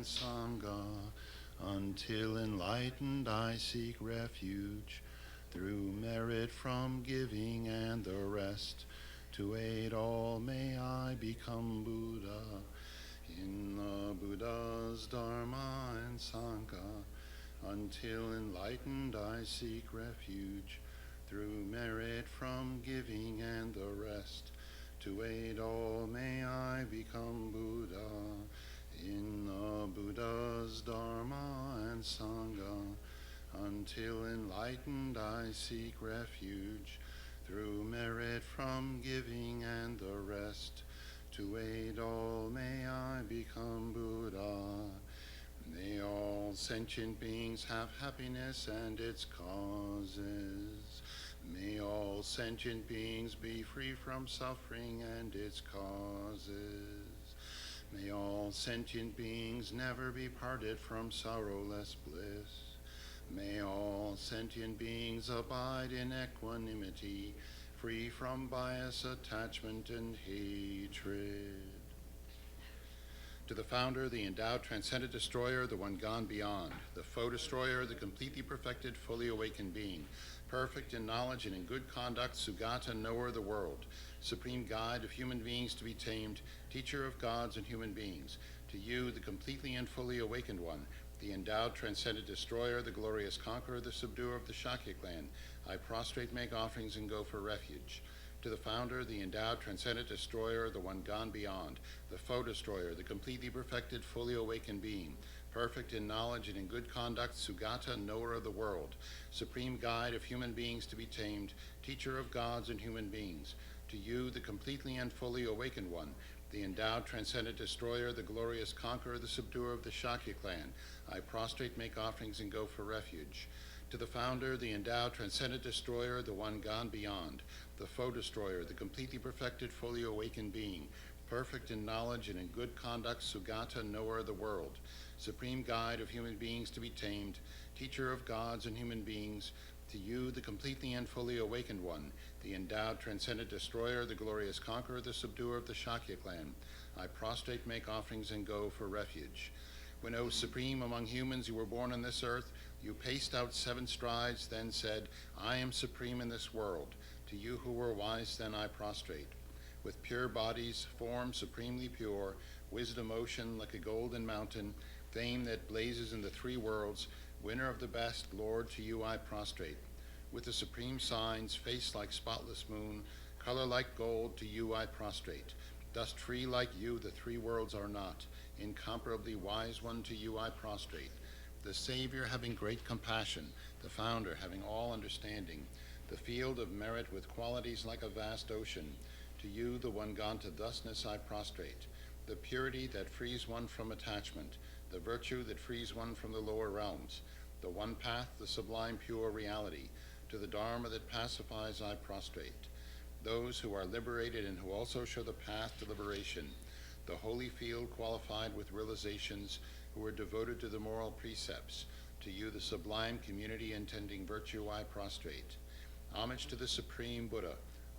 and Sangha. Until enlightened I seek refuge through merit from giving and the rest. To aid all may I become Buddha in the Buddha's Dharma and Sangha. Until enlightened I seek refuge through merit from giving and the rest. To aid all may I become Buddha in the Buddha's Dharma and Sangha. Until enlightened I seek refuge through merit from giving and the rest. To aid all may I become Buddha. May all sentient beings have happiness and its causes. May all sentient beings be free from suffering and its causes. May all sentient beings never be parted from sorrowless bliss. May all sentient beings abide in equanimity, free from bias, attachment, and hatred. To the founder, the endowed, transcendent destroyer, the one gone beyond, the foe destroyer, the completely perfected, fully awakened being, perfect in knowledge and in good conduct, Sugata, knower of the world, supreme guide of human beings to be tamed, teacher of gods and human beings. To you, the completely and fully awakened one, the endowed, transcendent destroyer, the glorious conqueror, the subduer of the Shakya clan, I prostrate, make offerings, and go for refuge. To the founder, the endowed, transcendent destroyer, the one gone beyond, the foe destroyer, the completely perfected, fully awakened being, perfect in knowledge and in good conduct, Sugata, knower of the world, supreme guide of human beings to be tamed, teacher of gods and human beings. To you, the completely and fully awakened one, the endowed, transcendent destroyer, the glorious conqueror, the subduer of the Shakya clan, I prostrate, make offerings, and go for refuge. To the founder, the endowed, transcendent destroyer, the one gone beyond, the foe destroyer, the completely perfected, fully awakened being, perfect in knowledge and in good conduct, Sugata, knower of the world, supreme guide of human beings to be tamed, teacher of gods and human beings. To you, the completely and fully awakened one, the endowed, transcendent destroyer, the glorious conqueror, the subduer of the Shakya clan, I prostrate, make offerings, and go for refuge. When, O supreme among humans, you were born on this earth, you paced out 7 strides, then said, I am supreme in this world. To you who were wise, then I prostrate. With pure bodies, form supremely pure, wisdom ocean like a golden mountain, fame that blazes in the 3 worlds, winner of the best, Lord, to you I prostrate. With the supreme signs, face like spotless moon, color like gold, to you I prostrate. Dust free like you, the 3 worlds are not. Incomparably wise one, to you I prostrate. The Savior having great compassion, the founder having all understanding, the field of merit with qualities like a vast ocean. To you, the one gone to thusness, I prostrate. The purity that frees one from attachment, the virtue that frees one from the lower realms, the one path, the sublime pure reality. To the Dharma that pacifies, I prostrate. Those who are liberated and who also show the path to liberation, the holy field qualified with realizations, who are devoted to the moral precepts. To you, the sublime community intending virtue, I prostrate. Homage to the Supreme Buddha,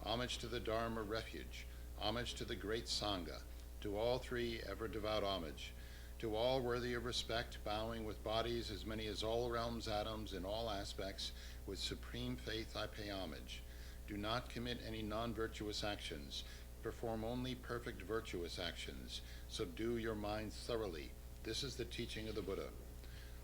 homage to the Dharma refuge, homage to the great Sangha, to all 3 ever devout homage, to all worthy of respect, bowing with bodies as many as all realms, atoms, in all aspects, with supreme faith I pay homage. Do not commit any non-virtuous actions, perform only perfect virtuous actions, subdue your mind thoroughly. This is the teaching of the Buddha.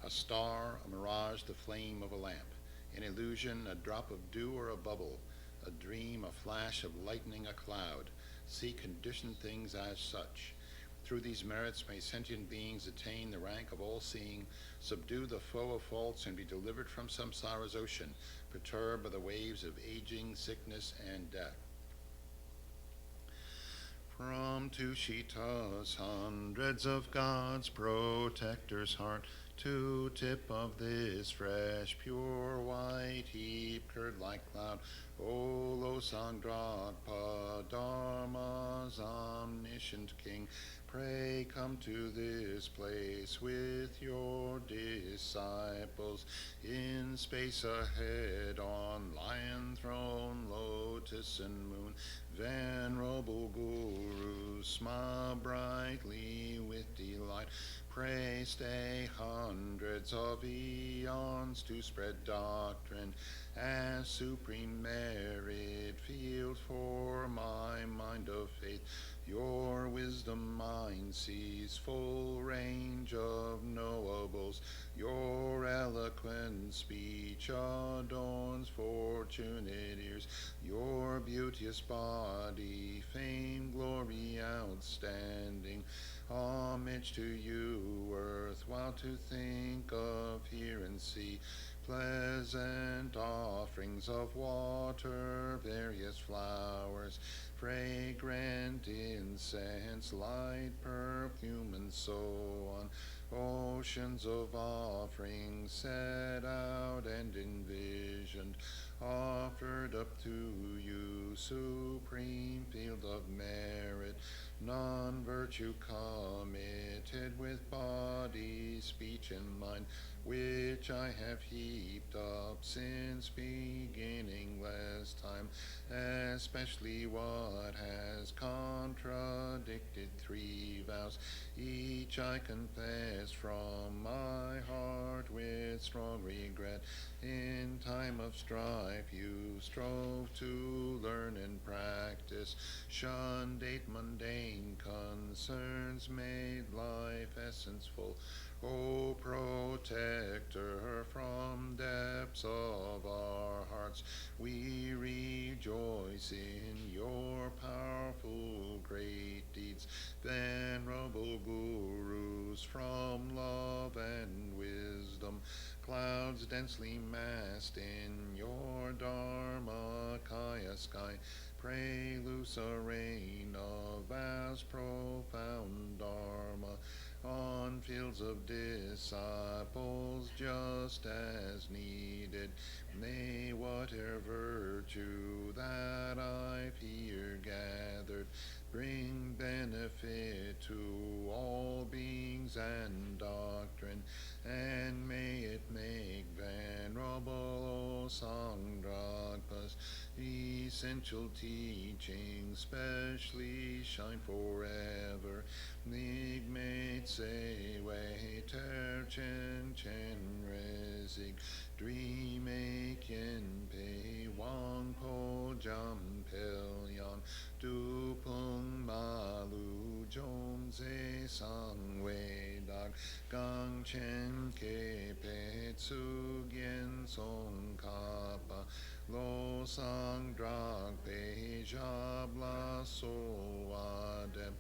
A star, a mirage, the flame of a lamp, an illusion, a drop of dew or a bubble, a dream, a flash of lightning, a cloud. See conditioned things as such. Through these merits may sentient beings attain the rank of all-seeing, subdue the foe of faults, and be delivered from samsara's ocean, perturbed by the waves of aging, sickness, and death. From Tushita's hundreds of gods, protector's heart, to tip of this fresh, pure white heap, curd like cloud, O Losangdrakpa, Dharma's omniscient king, pray come to this place with your disciples, in space ahead, on lion throne, lotus and moon, Venerable Guru, smile brightly with delight. Pray stay hundreds of eons to spread doctrine as supreme merit field for my mind of faith. Your wisdom mind sees full range of knowables. Your eloquent speech adorns fortunate ears. Your beauteous body, fame, glory outstanding. Homage to you, worthwhile to think of, hear and see. Pleasant offerings of water, various flowers, fragrant incense, light perfume, and so on. Oceans of offerings set out and envisioned, offered up to you, supreme field of merit. Non-virtue committed with body, speech, and mind, which I have heaped up since beginningless time, especially what has contradicted three vows. Each I confess from my heart with strong regret. In time of strife you strove to learn and practice, shunned eight mundane concerns, made life essence full. O protector from depths of our hearts, we rejoice in your powerful great deeds. Venerable Gurus, from love and wisdom, clouds densely massed in your Dharmakaya sky, pray loose a rain of vast profound Dharma on fields of disciples just as needed. May whatever virtue that I've here gathered bring benefit to all beings and doctrine, and may it make Venerable Sangdragpa's essential teachings specially shine forever. Nigmate Sewe Ter Chen Chen Resig Dreame Kien Pei Wang Po Jam Pelyan Du Pung Malu Jom Ze Sang Wei Dag Gang Chen Ke Pe Tsu Gien Song Kappa Lo Sang Drag Pe Jabla So Adem.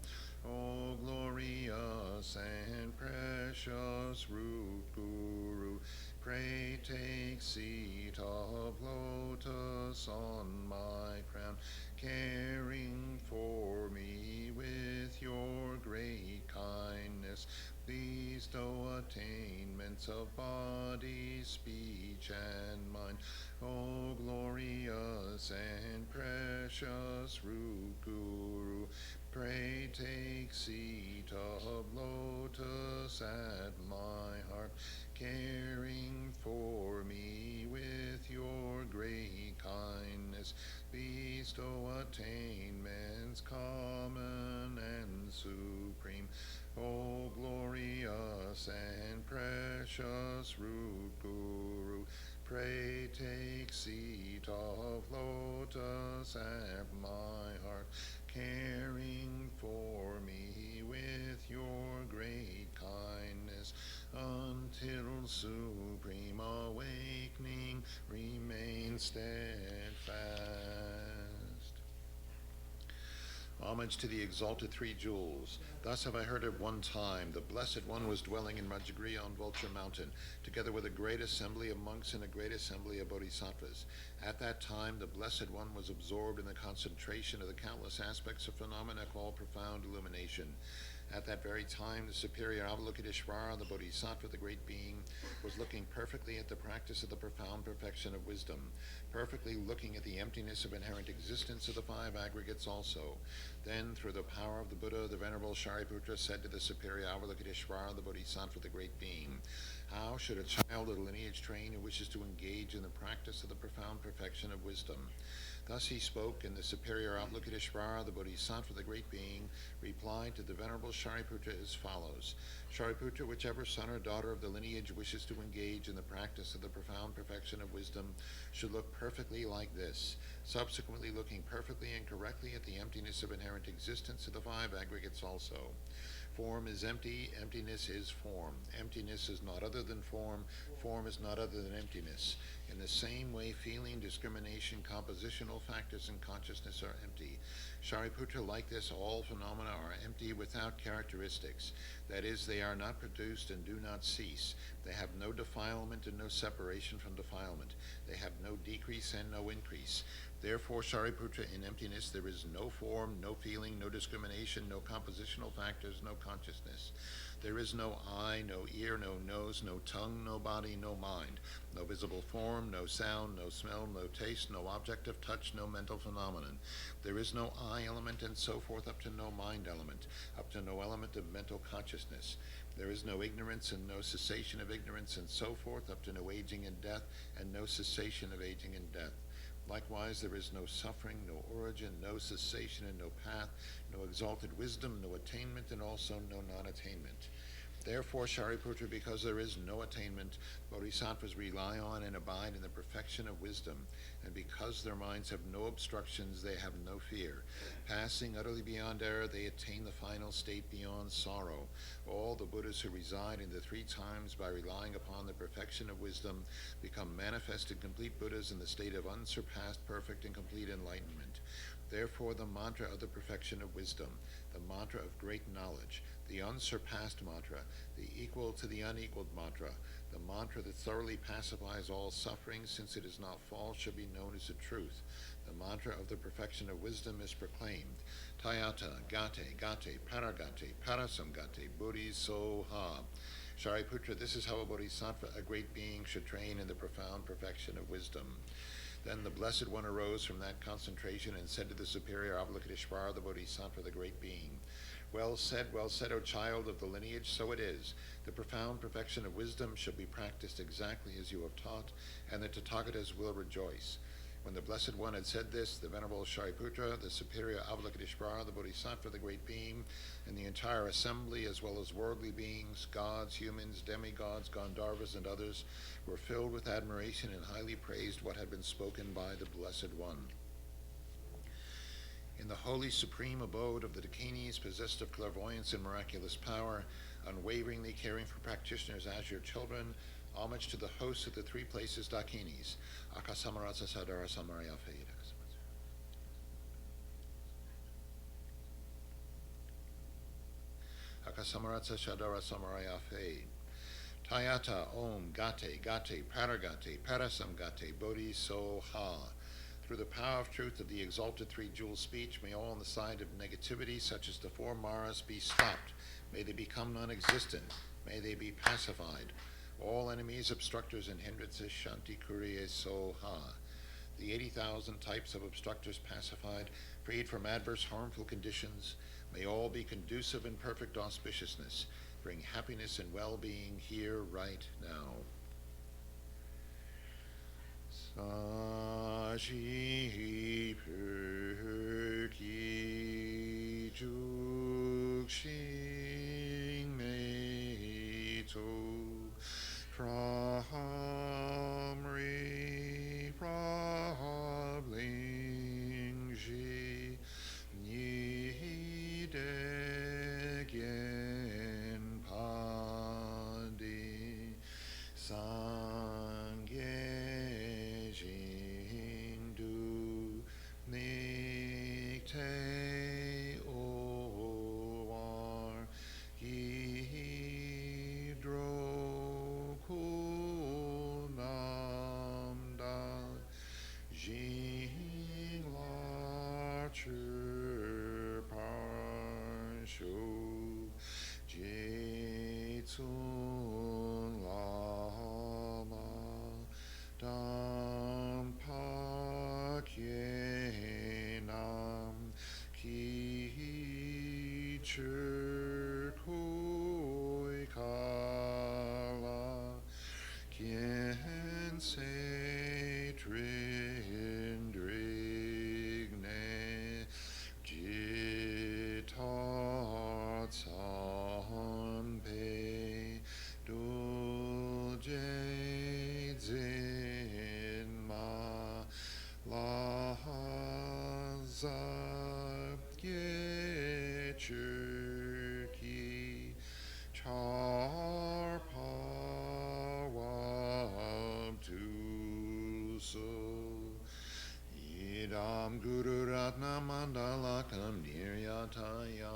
O glorious and precious root Guru, pray take seat of lotus on my crown, caring for me with your great kindness. Bestow attainments of body, speech, and mind. O glorious and precious root Guru, pray take seat of lotus at my heart, caring for me with your great kindness. Bestow attainments common and supreme. O glorious and precious root Guru, pray take seat of lotus at my heart, caring for me with your great kindness, until supreme awakening remain steadfast. Homage to the exalted three jewels. Thus have I heard at one time, the Blessed One was dwelling in Rajagriha on Vulture Mountain, together with a great assembly of monks and a great assembly of bodhisattvas. At that time, the Blessed One was absorbed in the concentration of the countless aspects of phenomena called profound illumination. At that very time, the superior Avalokiteshvara, the Bodhisattva, the great being, was looking perfectly at the practice of the profound perfection of wisdom, perfectly looking at the emptiness of inherent existence of the five aggregates also. Then, through the power of the Buddha, the Venerable Shariputra said to the superior Avalokiteshvara, the Bodhisattva, the great being, How should a child of the lineage train who wishes to engage in the practice of the profound perfection of wisdom? Thus he spoke, and the superior Avalokiteshvara, the Bodhisattva, the great being, replied to the venerable Shariputra as follows. Shariputra, whichever son or daughter of the lineage wishes to engage in the practice of the profound perfection of wisdom should look perfectly like this, subsequently looking perfectly and correctly at the emptiness of inherent existence of the five aggregates also. Form is empty, emptiness is form. Emptiness is not other than form is not other than emptiness. In the same way, feeling, discrimination, compositional factors in consciousness are empty. Shariputra, like this, all phenomena are empty without characteristics. That is, they are not produced and do not cease. They have no defilement and no separation from defilement. They have no decrease and no increase. Therefore, Shariputra, in emptiness there is no form, no feeling, no discrimination, no compositional factors, no consciousness. There is no eye, no ear, no nose, no tongue, no body, no mind, no visible form, no sound, no smell, no taste, no object of touch, no mental phenomenon. There is no I element and so forth up to no mind element, up to no element of mental consciousness. There is no ignorance and no cessation of ignorance and so forth up to no aging and death and no cessation of aging and death. Likewise, there is no suffering, no origin, no cessation, and no path, no exalted wisdom, no attainment, and also no non-attainment. Therefore, Shariputra, because there is no attainment, bodhisattvas rely on and abide in the perfection of wisdom, and because their minds have no obstructions, they have no fear. Passing utterly beyond error, they attain the final state beyond sorrow. All the Buddhas who reside in the three times by relying upon the perfection of wisdom become manifested complete Buddhas in the state of unsurpassed, perfect, and complete enlightenment. Therefore, the mantra of the perfection of wisdom, the mantra of great knowledge, the unsurpassed mantra, the equal to the unequaled mantra, the mantra that thoroughly pacifies all suffering, since it is not false, should be known as the truth. The mantra of the perfection of wisdom is proclaimed. Tayata, gate, gate, paragate, parasamgate, bodhisoha. Shariputra, this is how a bodhisattva, a great being, should train in the profound perfection of wisdom. Then the Blessed One arose from that concentration and said to the superior Avalokiteshvara, the Bodhisattva, the great being, well said, O child of the lineage, so it is. The profound perfection of wisdom shall be practiced exactly as you have taught, and the Tathagatas will rejoice. When the Blessed One had said this, the Venerable Shariputra, the superior Avalokiteshvara, the Bodhisattva, the great being, and the entire assembly, as well as worldly beings, gods, humans, demigods, Gandharvas, and others, were filled with admiration and highly praised what had been spoken by the Blessed One. In the holy supreme abode of the Dakinis, possessed of clairvoyance and miraculous power, unwaveringly caring for practitioners as your children, homage to the hosts of the three places Dakinis, Akasamaratsa Sadara Samaraya Fade. Akasamaratsa Shadara Samaraya Fade. Tayata Om Gate Gate Paragate Parasamgate Bodhisoha. Through the power of truth of the exalted three-jewel speech, may all on the side of negativity, such as the four maras, be stopped. May they become non-existent. May they be pacified. All enemies, obstructors, and hindrances, Shanti Kuriye Soha. The 80,000 types of obstructors pacified, freed from adverse harmful conditions, may all be conducive in perfect auspiciousness. Bring happiness and well-being here, right now. Saji Perki Jukshin Meito Prahamri Prablingji Nidegyen Padi Sangye Jindu Nikte Oar Hidro Kunamda Jing Larcher Parsho Jitsun Lama Dampakyenam Ki Churkoi Kala Idam Guru Ratna Mandalakam Niryatayami.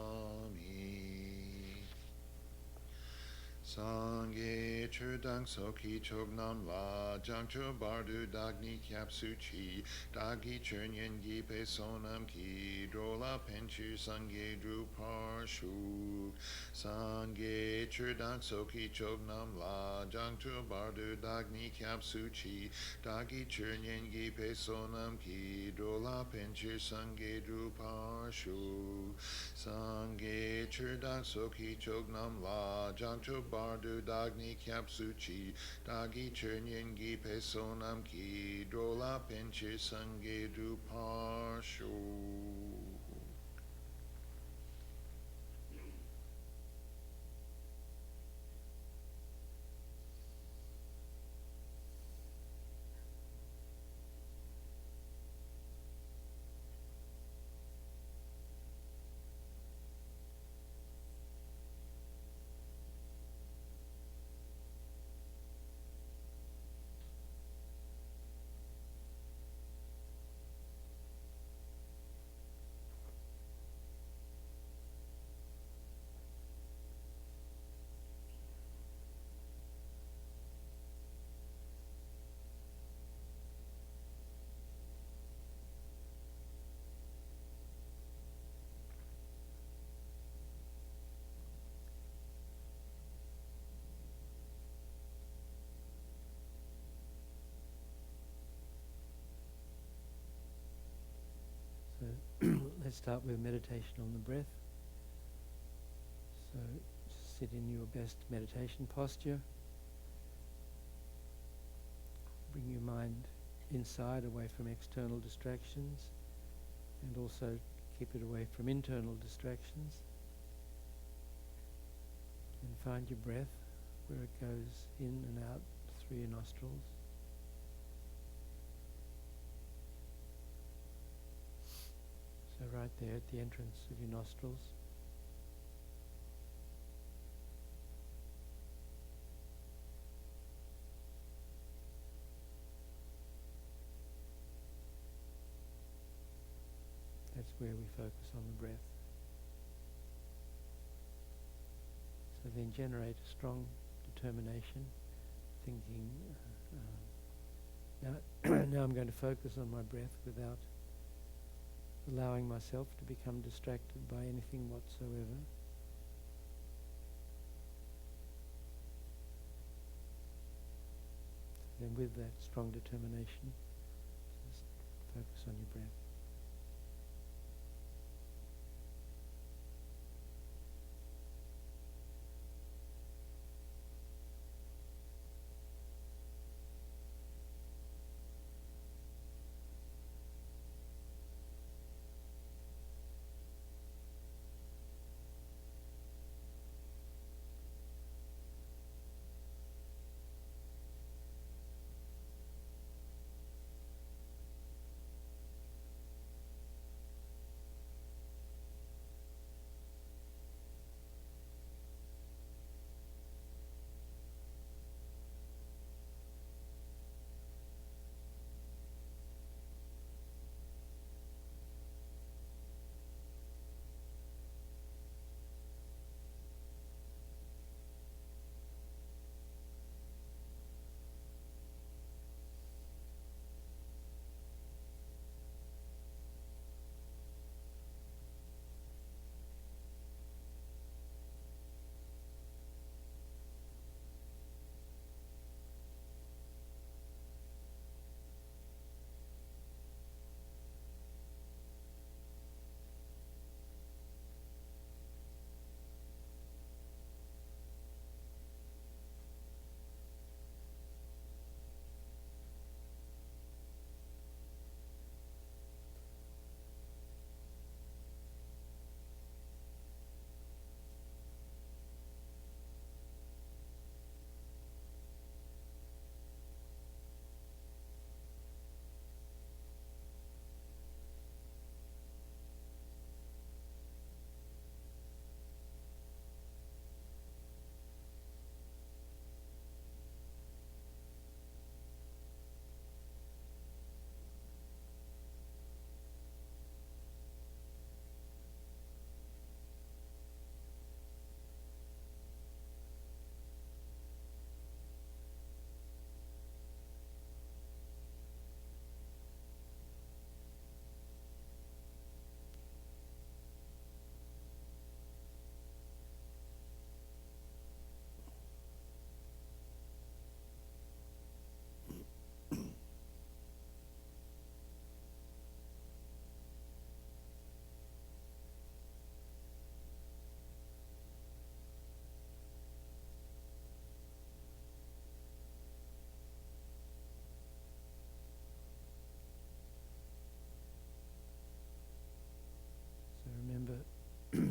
Sangye Churdang Soki Chognam La Jangcho Bardu Dagni Kyapsuchi Dagi Churnyen Gipe Sonam Ki Drola Penchu Sangye Drupar Shu Sangye Churdang Soki Chognam La Jangcho Bardu Dagni Kyapsuchi Dagi Churnyen Gipe Sonam Ki Drola Penchu Sangye Drupar Shu Sangye Churdang Soki Chognam La Jangcho Bardu Dagni Kyapsuchi Dagi Churnyen Gipe Sonam Ki Drola Penche Sange Duparsho. So let's start with meditation on the breath. So sit in your best meditation posture. Bring your mind inside, away from external distractions, and also keep it away from internal distractions. And find your breath, where it goes in and out through your nostrils. So right there at the entrance of your nostrils. That's where we focus on the breath. So then generate a strong determination, thinking, now I'm going to focus on my breath without allowing myself to become distracted by anything whatsoever. Then with that strong determination, just focus on your breath.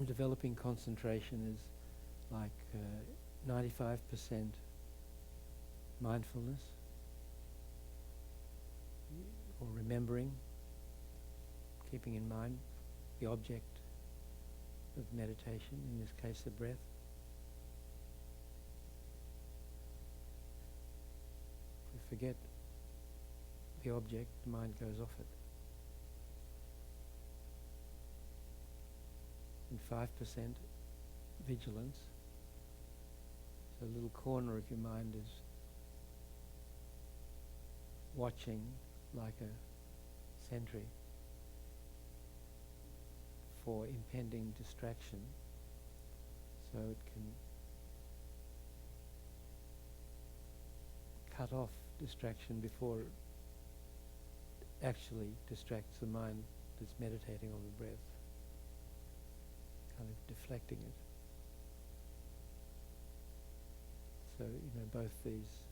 developing concentration is like 95% mindfulness or remembering, keeping in mind the object of meditation, in this case the breath. If we forget the object, the mind goes off it. And 5% vigilance. So a little corner of your mind is watching like a sentry for impending distraction, so it can cut off distraction before it actually distracts the mind that's meditating on the breath, kind of deflecting it. So, both these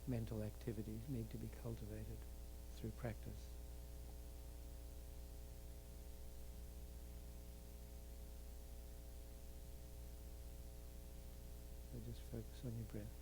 mental activities need to be cultivated through practice. So just focus on your breath.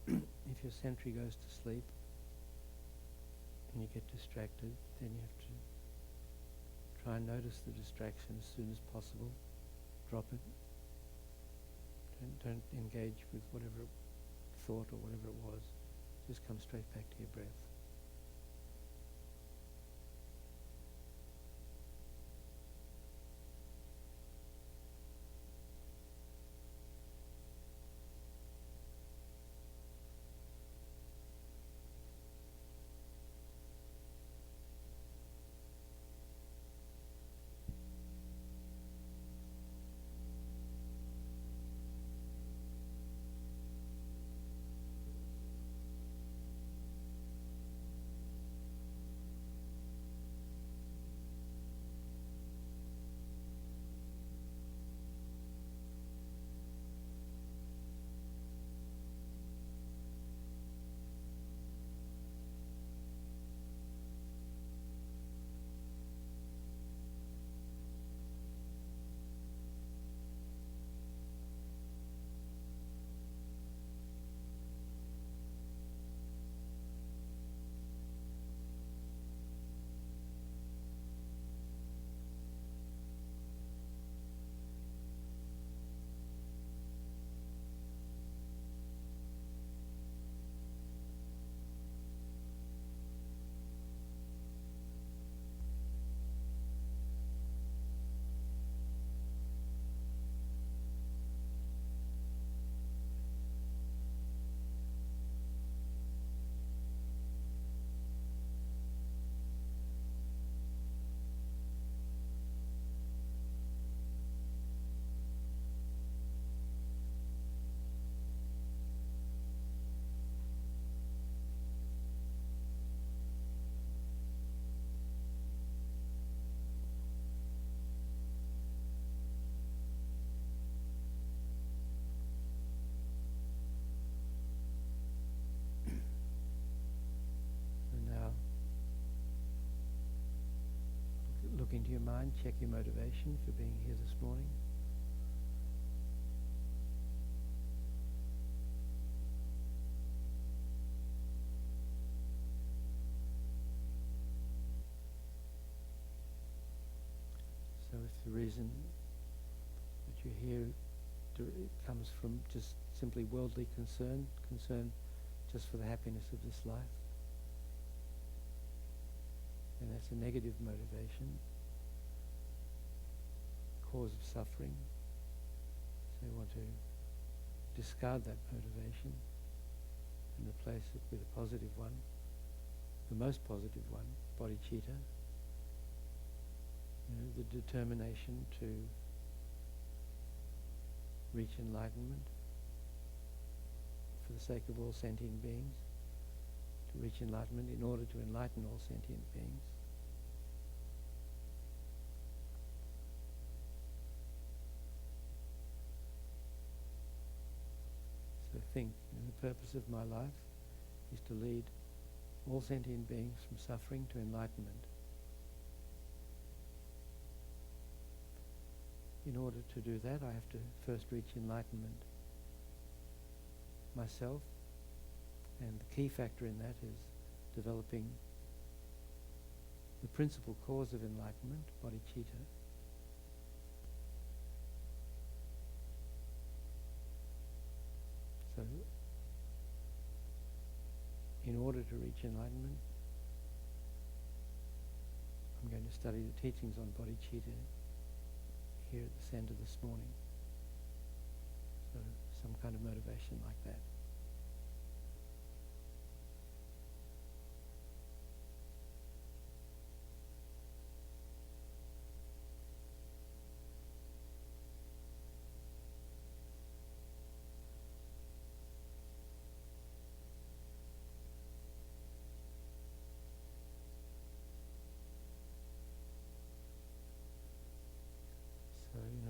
If your sentry goes to sleep and you get distracted, then you have to try and notice the distraction as soon as possible. Drop it. Don't engage with whatever thought or whatever it was. Just come straight back to your breath. look into your mind, check your motivation for being here this morning. So if the reason that you're here it comes from just simply worldly concern just for the happiness of this life, then that's a negative motivation, cause of suffering. So you want to discard that motivation and replace it with a positive one, the most positive one, bodhicitta, the determination to reach enlightenment for the sake of all sentient beings, to reach enlightenment in order to enlighten all sentient beings. So think, the purpose of my life is to lead all sentient beings from suffering to enlightenment. In order to do that, I have to first reach enlightenment myself, and the key factor in that is developing the principal cause of enlightenment, bodhicitta. So, in order to reach enlightenment, I'm going to study the teachings on bodhicitta here at the centre this morning. So some kind of motivation like that.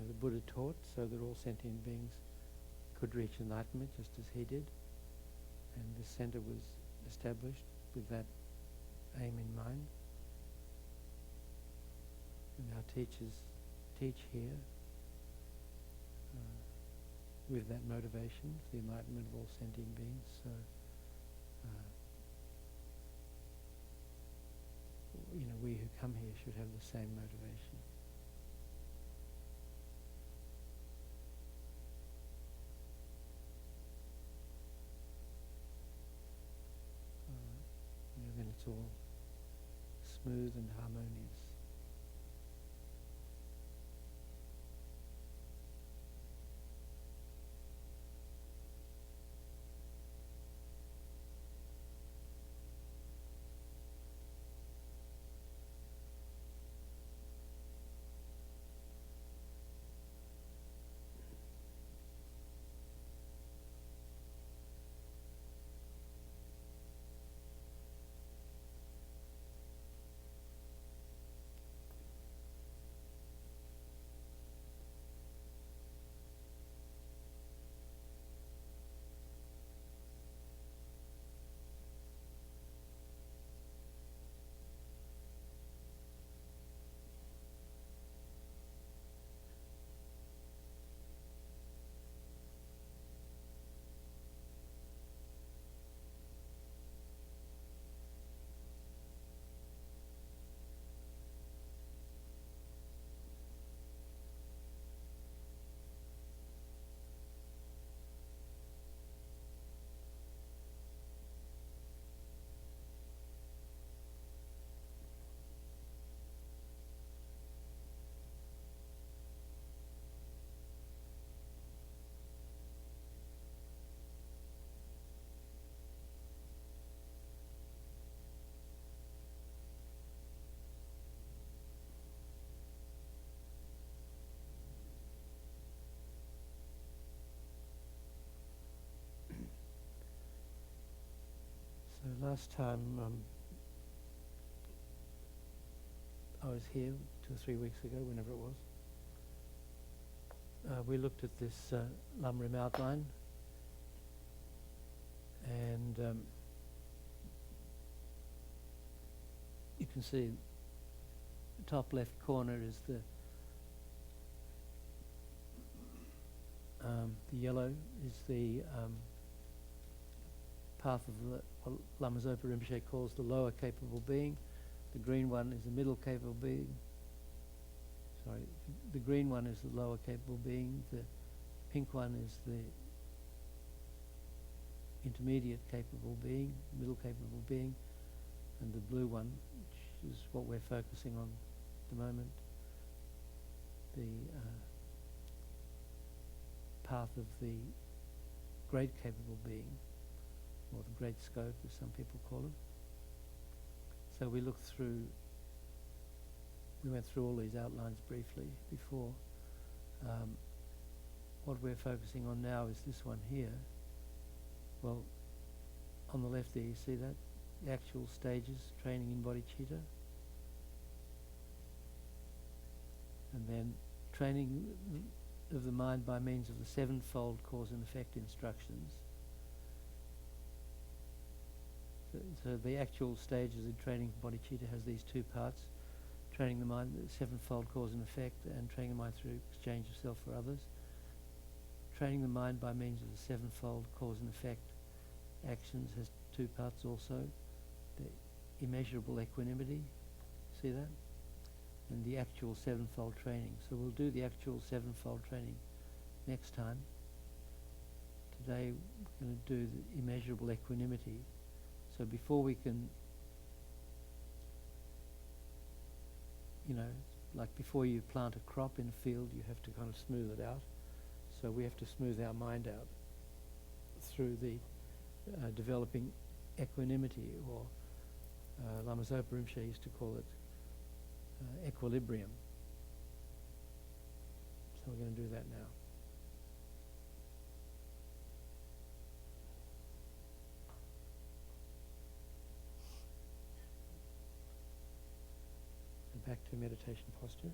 The Buddha taught so that all sentient beings could reach enlightenment just as he did, and this centre was established with that aim in mind. And our teachers teach here with that motivation for the enlightenment of all sentient beings. So, we who come here should have the same motivation. Then it's all smooth and harmonious. So last time I was here 2 or 3 weeks ago, whenever it was, we looked at this Lam Rim outline, and you can see top left corner is the yellow is the path of what Lama Zopa Rinpoche calls the lower capable being. The green one is the middle capable being. Sorry, the green one is the lower capable being. The pink one is the intermediate capable being, middle capable being, and the blue one, which is what we're focusing on at the moment, the path of the great capable being, or the great scope, as some people call it. So we went through all these outlines briefly before. What we're focusing on now is this one here. Well, on the left there, you see that? The actual stages, training in Bodhicitta. And then training of the mind by means of the sevenfold cause and effect instructions. So the actual stages in training for Bodhicitta has these two parts: training the mind, the sevenfold cause and effect, and training the mind through exchange of self for others. Training the mind by means of the sevenfold cause and effect actions has two parts also: the immeasurable equanimity, see that? And the actual sevenfold training. So we'll do the actual sevenfold training next time. Today we're going to do the immeasurable equanimity. So before we can, like before you plant a crop in a field, you have to kind of smooth it out. So we have to smooth our mind out through the developing equanimity, or Lama Zopa Rinpoche used to call it equilibrium. So we're going to do that now. So back to meditation posture.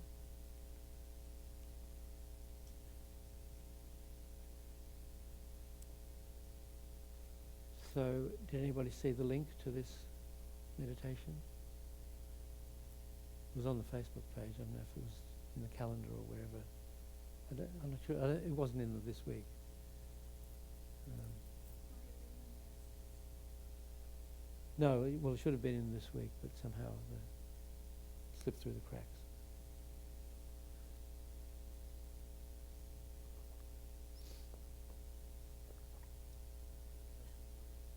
So did anybody see the link to this meditation? It was on the Facebook page. I don't know if it was in the calendar or wherever. I'm not sure. It wasn't in this week. No, well, it should have been in this week, but somehow it slipped through the cracks.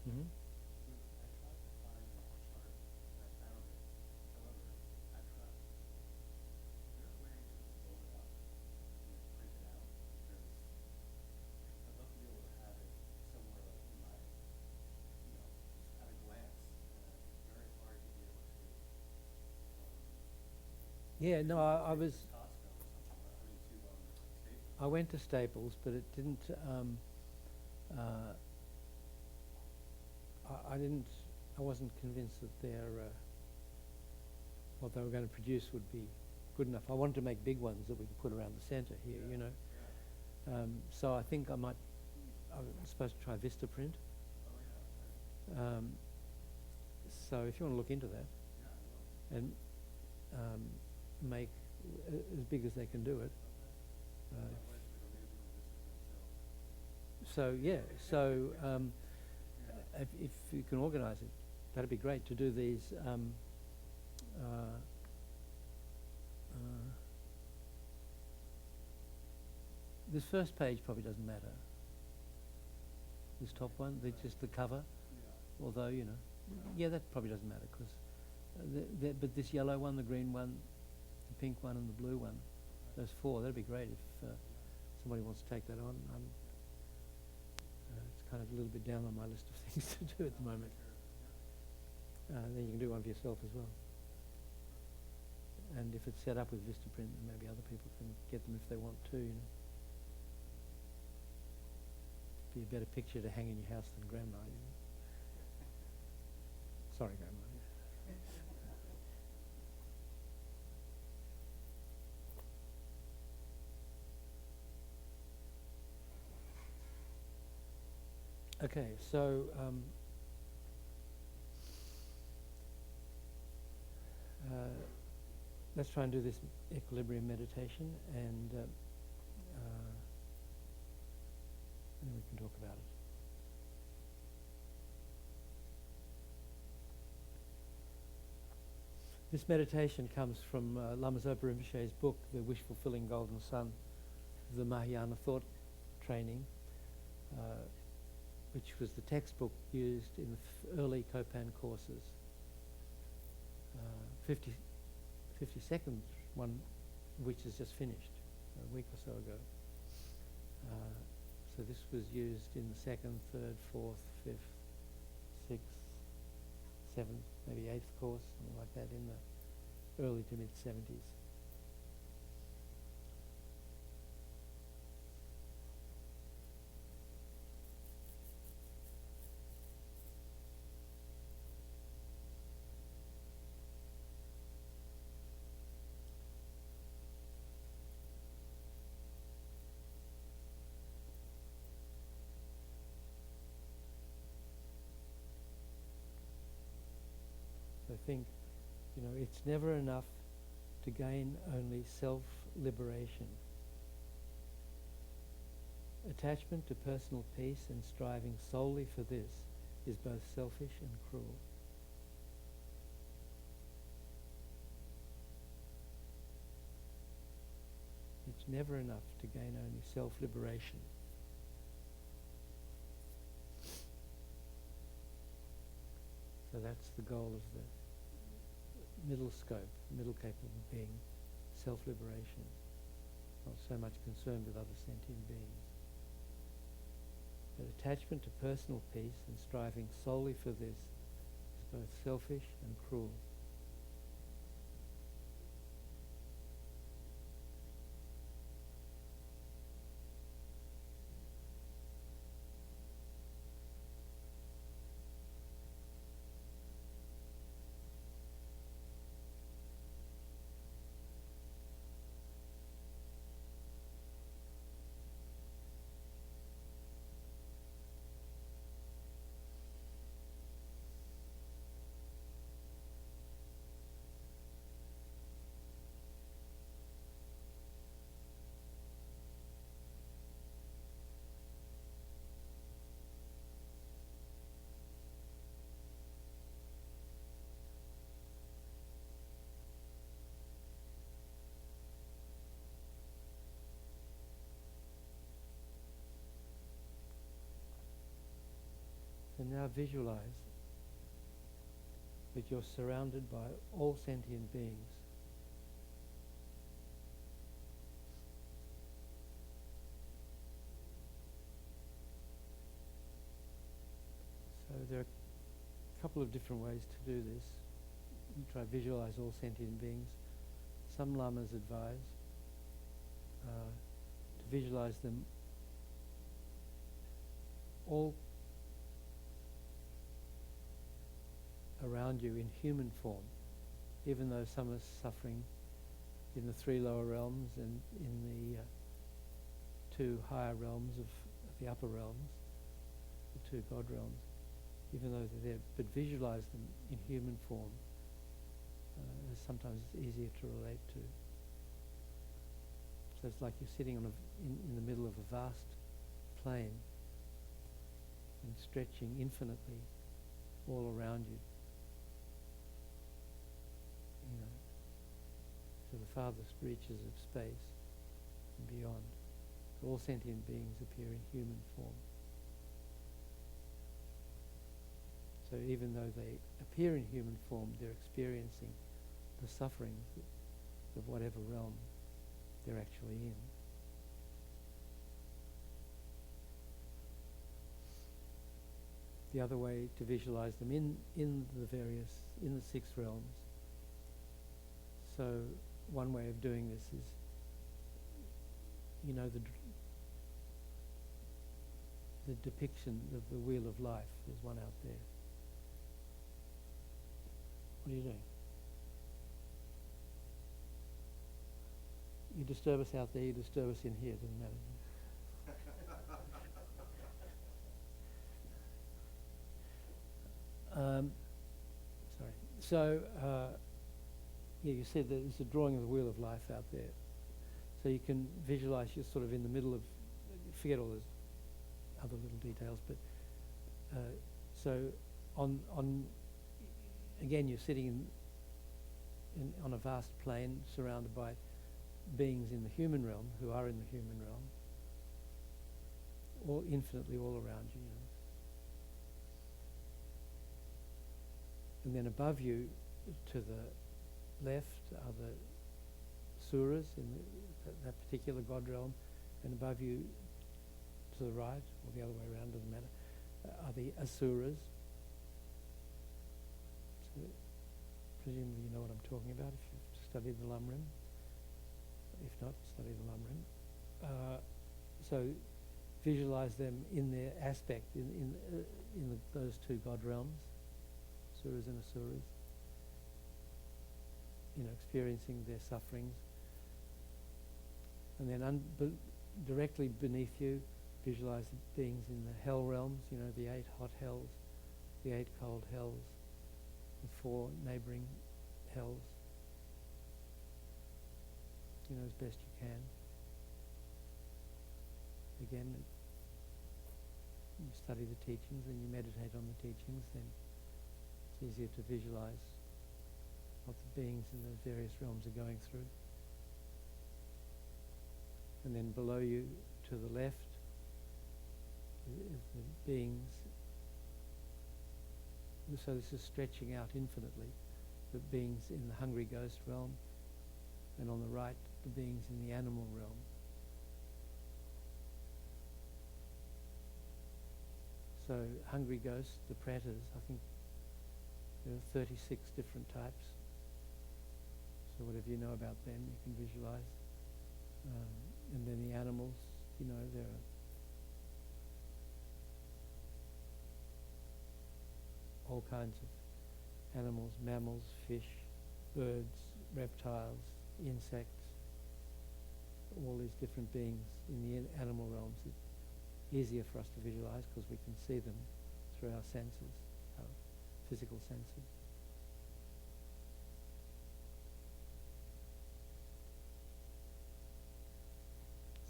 Mm-hmm. Yeah, no, I went to Staples, but it didn't. I wasn't convinced that what they were going to produce would be good enough. I wanted to make big ones that we could put around the centre here, So I think I'm supposed to try Vistaprint. So if you want to look into that, and make as big as they can do it. If you can organise it, that'd be great to do these. This first page probably doesn't matter. This top one, just the cover. Although that probably doesn't matter because. But this yellow one, the green one, the pink one, and the blue one, those four, that'd be great if somebody wants to take that on. It's kind of a little bit down on my list of things to do at the moment. Then you can do one for yourself as well. And if it's set up with Vistaprint, then maybe other people can get them if they want to. Be a better picture to hang in your house than Grandma. Sorry, Grandma. Okay, so let's try and do this equilibrium meditation, and then we can talk about it. This meditation comes from Lama Zopa Rinpoche's book, The Wish-Fulfilling Golden Sun, the Mahayana Thought Training, which was the textbook used in the early Kopan courses. 52nd one, which is just finished a week or so ago. So this was used in the 2nd, 3rd, 4th, 5th, 6th, 7th, maybe 8th course, something like that, in the early to mid-70s. So think, it's never enough to gain only self-liberation. Attachment to personal peace and striving solely for this is both selfish and cruel. It's never enough to gain only self-liberation. So that's the goal of the middle scope, middle capable being, self-liberation. Not so much concerned with other sentient beings. But attachment to personal peace and striving solely for this is both selfish and cruel. So now visualize that you're surrounded by all sentient beings. So there are a couple of different ways to do this. You try to visualize all sentient beings. Some lamas advise to visualize them all around you in human form, even though some are suffering in the 3 lower realms and in the 2 higher realms of the upper realms, the 2 God realms, even though they're there, but visualize them in human form. Sometimes it's easier to relate to. So it's like you're sitting on in the middle of a vast plain and stretching infinitely all around you. To the farthest reaches of space and beyond. All sentient beings appear in human form. So even though they appear in human form, they're experiencing the sufferings of whatever realm they're actually in. The other way to visualize them in the 6 realms. So one way of doing this is, the depiction of the wheel of life. There's one out there. What are you doing? You disturb us out there, you disturb us in here, doesn't matter. Sorry. So you said that there's a drawing of the wheel of life out there. So you can visualize you're sort of in the middle of, forget all those other little details, but so on again, you're sitting on a vast plain surrounded by beings in the human realm who are in the human realm, all infinitely all around you, And then above you, to the left, are the suras in that particular God realm, and above you, to the right, or the other way around, doesn't matter, are the asuras. So presumably you know what I'm talking about if you've studied the Lamrim. If not, study the Lamrim. So visualize them in their aspect, in those two God realms, suras and asuras. Experiencing their sufferings. And then directly beneath you, visualize the beings in the hell realms, the 8 hot hells, the 8 cold hells, the 4 neighbouring hells, as best you can. Again, you study the teachings and you meditate on the teachings, then it's easier to visualize what the beings in those various realms are going through. And then below you, to the left, is the beings. So this is stretching out infinitely. The beings in the hungry ghost realm, and on the right, the beings in the animal realm. So hungry ghosts, the pretas, I think there are 36 different types. So whatever you know about them, you can visualize. And then the animals, there are all kinds of animals, mammals, fish, birds, reptiles, insects, all these different beings in the animal realms. It's easier for us to visualize because we can see them through our senses, our physical senses.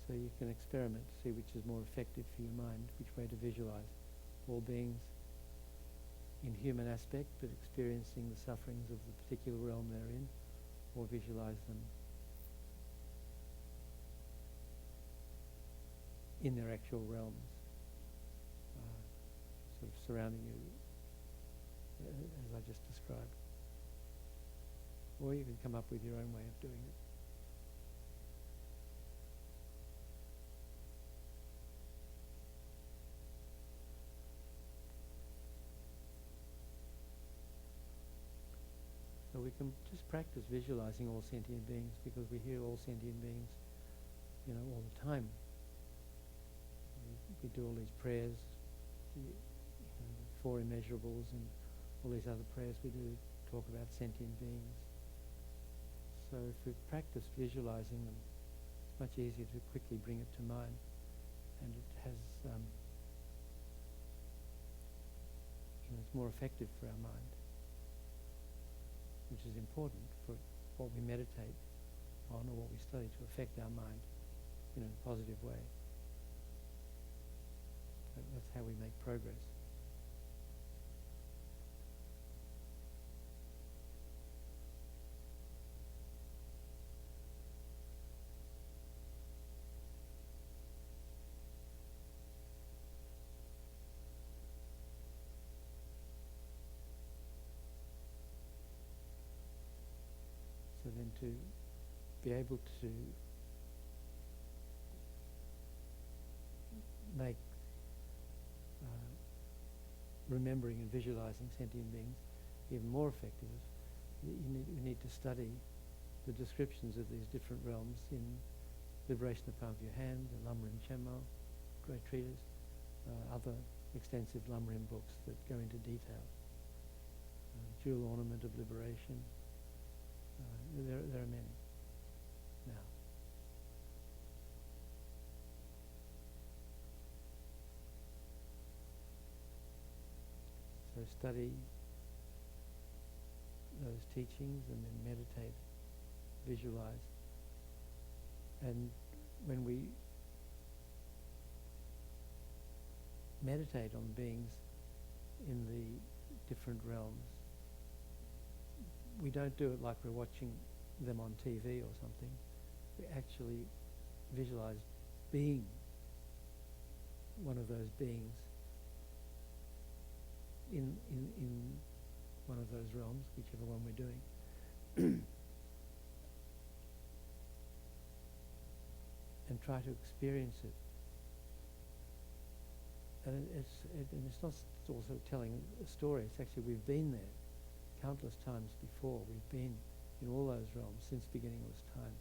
So you can experiment to see which is more effective for your mind, which way to visualize all beings in human aspect, but experiencing the sufferings of the particular realm they're in, or visualize them in their actual realms, sort of surrounding you, as I just described. Or you can come up with your own way of doing it. So we can just practice visualizing all sentient beings, because we hear all sentient beings, all the time. We do all these prayers, the 4 immeasurables and all these other prayers we do talk about sentient beings. So if we practice visualizing them, it's much easier to quickly bring it to mind, and it has, it's more effective for our mind, which is important for what we meditate on or what we study to affect our mind, in a positive way. So that's how we make progress. So then to be able to make remembering and visualizing sentient beings even more effective, we need to study the descriptions of these different realms in Liberation of the Palm of Your Hand, the Lamrim Chenmo, great treatise, other extensive Lamrim books that go into detail. Jewel Ornament of Liberation. There are many now. So study those teachings and then meditate, visualize. And when we meditate on beings in the different realms, we don't do it like we're watching them on TV or something. We actually visualize being one of those beings in one of those realms, whichever one we're doing, and try to experience it. And it's not also telling a story. It's actually, we've been there countless times before. We've been in all those realms since beginningless time,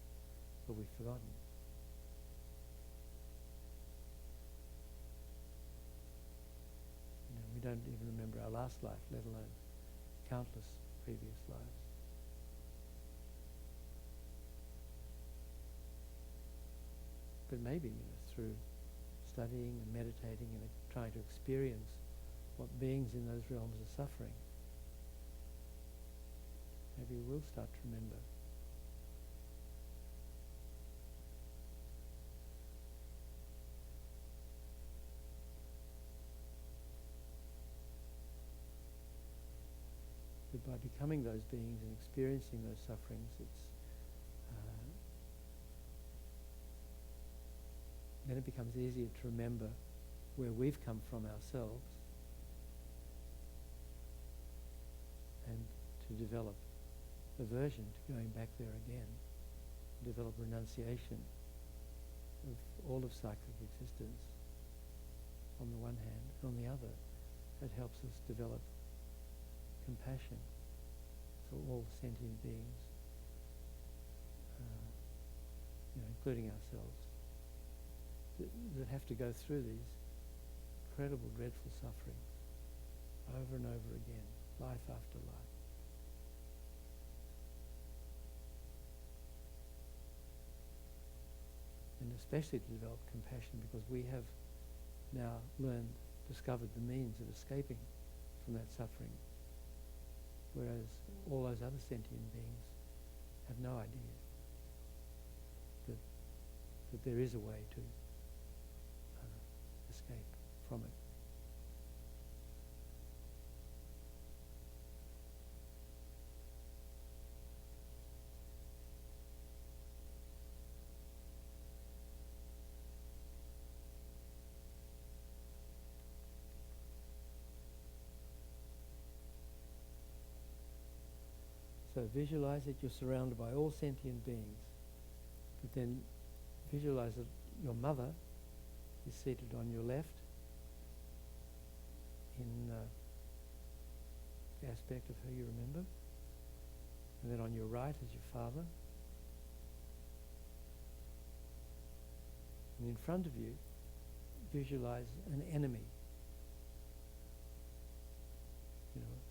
but we've forgotten. You know, we don't even remember our last life, let alone countless previous lives. But maybe, you know, through studying and meditating and trying to experience what beings in those realms are suffering, maybe we'll start to remember. But by becoming those beings and experiencing those sufferings, then it becomes easier to remember where we've come from ourselves and to develop aversion to going back there again, develop renunciation of all of cyclic existence on the one hand, and on the other, it helps us develop compassion for all sentient beings, including ourselves, that have to go through these incredible, dreadful suffering over and over again, life after life. And especially to develop compassion, because we have now discovered the means of escaping from that suffering, whereas all those other sentient beings have no idea that there is a way to escape from it. So visualize that you're surrounded by all sentient beings, but then visualize that your mother is seated on your left in the aspect of her you remember, and then on your right is your father, and in front of you visualize an enemy,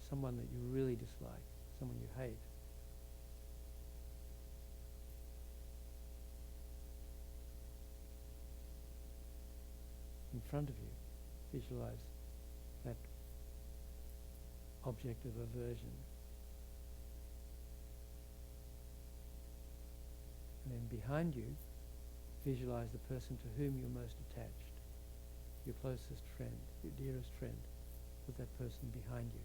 someone that you really dislike, someone you hate. In front of you, visualize that object of aversion. And then behind you, visualize the person to whom you're most attached, your closest friend, your dearest friend. Put that person behind you.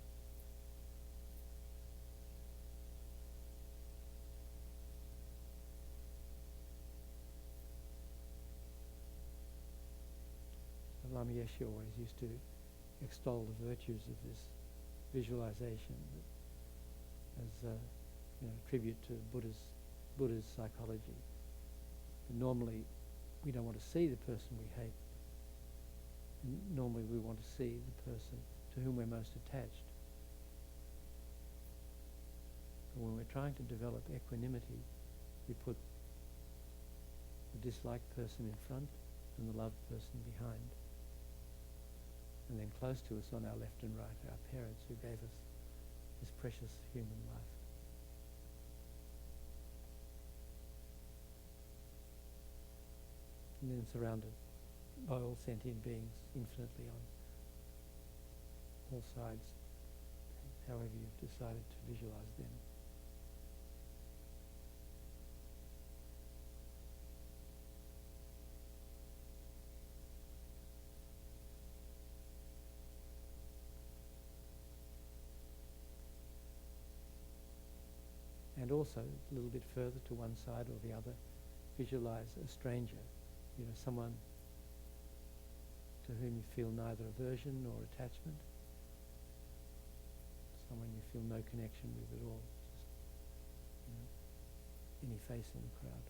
Lama Yeshe always used to extol the virtues of this visualization as a tribute to Buddha's psychology. And normally, we don't want to see the person we hate. And normally, we want to see the person to whom we're most attached. But when we're trying to develop equanimity, we put the disliked person in front and the loved person behind. And then close to us on our left and right, our parents who gave us this precious human life. And then surrounded by all sentient beings infinitely on all sides, however you've decided to visualize them. also a little bit further to one side or the other, visualize a stranger, someone to whom you feel neither aversion nor attachment, someone you feel no connection with at all, just any face in the crowd.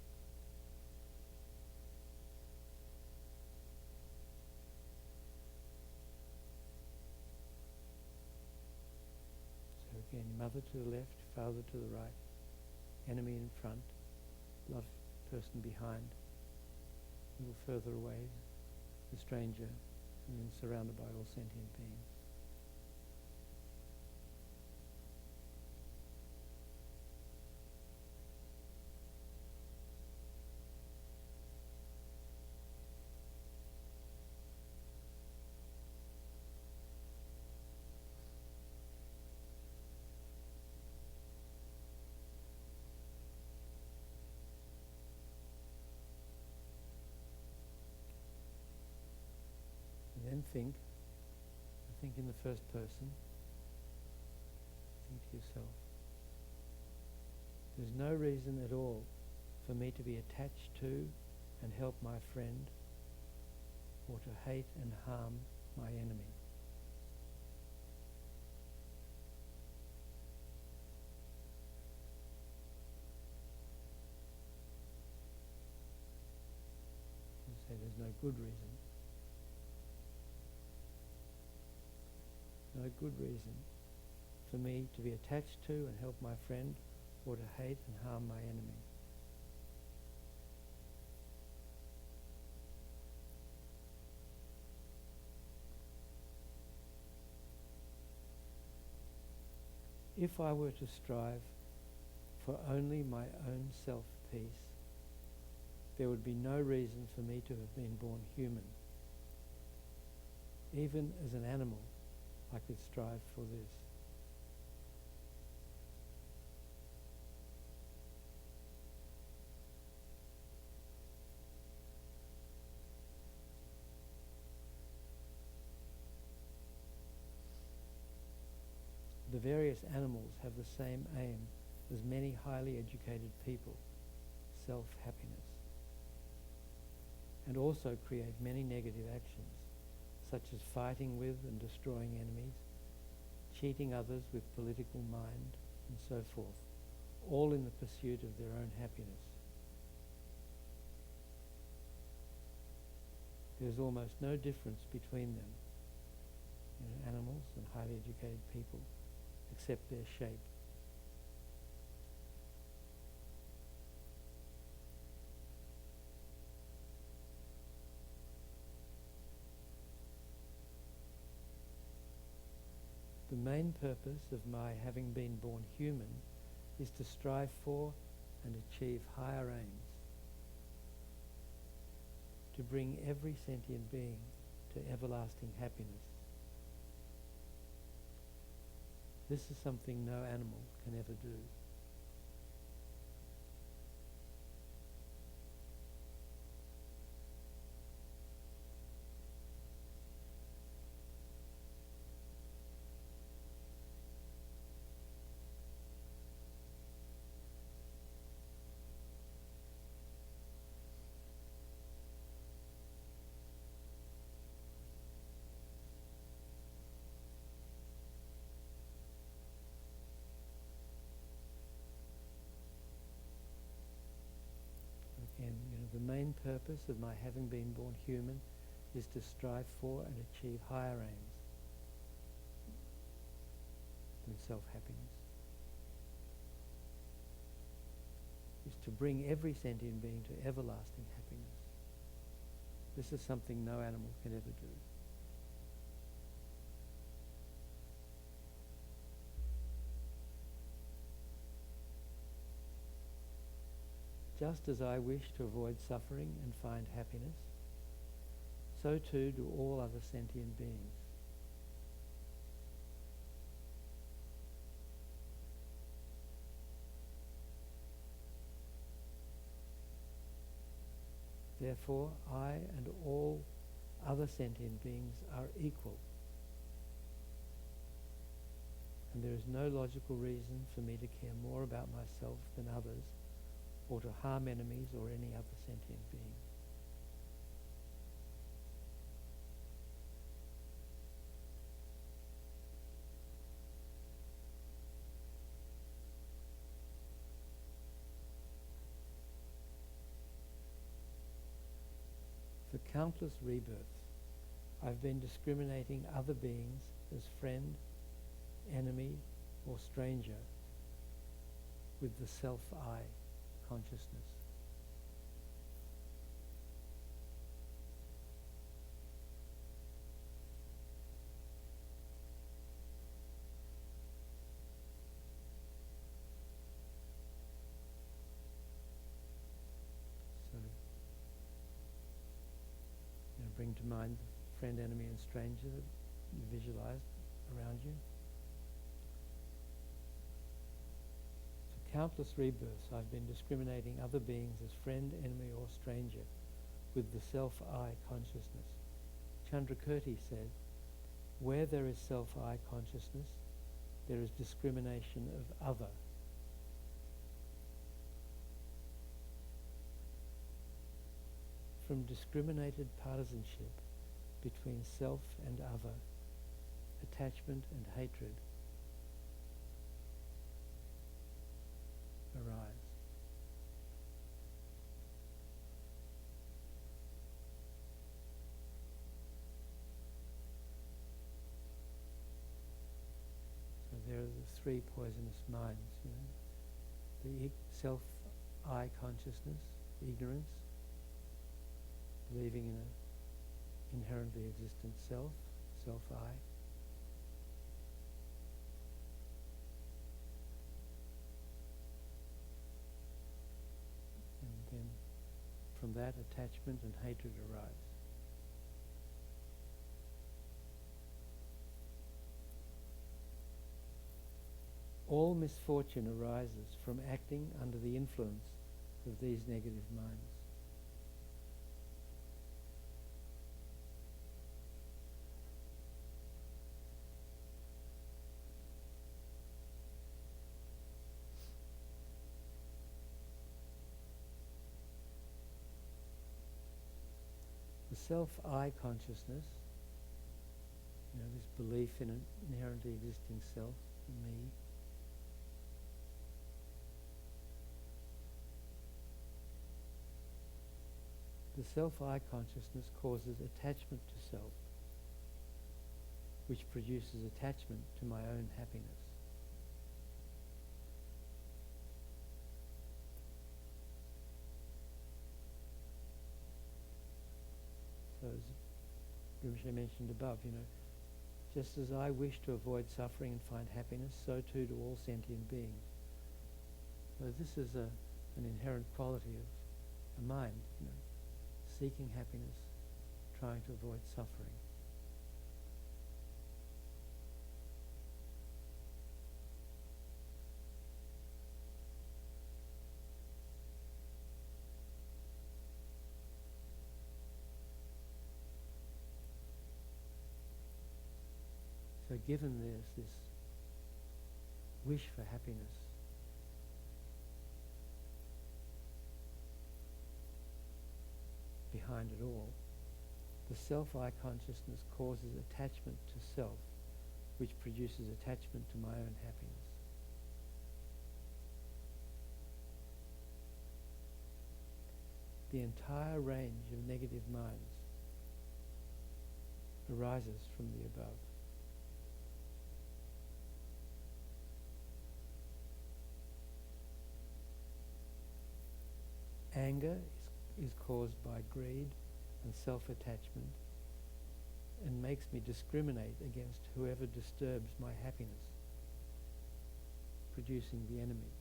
So again, mother to the left, father to the right, enemy in front, loved person behind, a little further away, the stranger, and then surrounded by all sentient beings. And then think in the first person, think to yourself, there's no reason at all for me to be attached to and help my friend, or to hate and harm my enemy. You say there's no good reason. No good reason for me to be attached to and help my friend, or to hate and harm my enemy. If I were to strive for only my own self-peace, there would be no reason for me to have been born human. Even as an animal, I could strive for this. The various animals have the same aim as many highly educated people, self-happiness, and also create many negative actions, such as fighting with and destroying enemies, cheating others with political mind, and so forth, all in the pursuit of their own happiness. There is almost no difference between them, animals and highly educated people, except their shape. The main purpose of my having been born human is to strive for and achieve higher aims, to bring every sentient being to everlasting happiness. This is something no animal can ever do. Again, the main purpose of my having been born human is to strive for and achieve higher aims than self-happiness. Is to bring every sentient being to everlasting happiness. This is something no animal can ever do. Just as I wish to avoid suffering and find happiness, so too do all other sentient beings. Therefore, I and all other sentient beings are equal, and there is no logical reason for me to care more about myself than others, or to harm enemies or any other sentient being. For countless rebirths, I've been discriminating other beings as friend, enemy, or stranger with the self-I consciousness. So, bring to mind the friend, enemy, and stranger that you visualize around you. For countless rebirths, I've been discriminating other beings as friend, enemy, or stranger with the self-I consciousness. Chandrakirti said, where there is self-I consciousness, there is discrimination of other. From discriminated partisanship between self and other, attachment and hatred arise. So there are the three poisonous minds, the self-I consciousness, ignorance, believing in an inherently existent self, self-I. And then from that, attachment and hatred arise. All misfortune arises from acting under the influence of these negative minds. The self-I consciousness, this belief in an inherently existing self, me, the self-I consciousness causes attachment to self, which produces attachment to my own happiness. So as Rinpoche mentioned above, just as I wish to avoid suffering and find happiness, so too do all sentient beings. So this is an inherent quality of a mind, seeking happiness, trying to avoid suffering. So given this wish for happiness, behind it all, the self-I consciousness causes attachment to self, which produces attachment to my own happiness. The entire range of negative minds arises from the above. Anger is caused by greed and self-attachment and makes me discriminate against whoever disturbs my happiness, producing the enemy.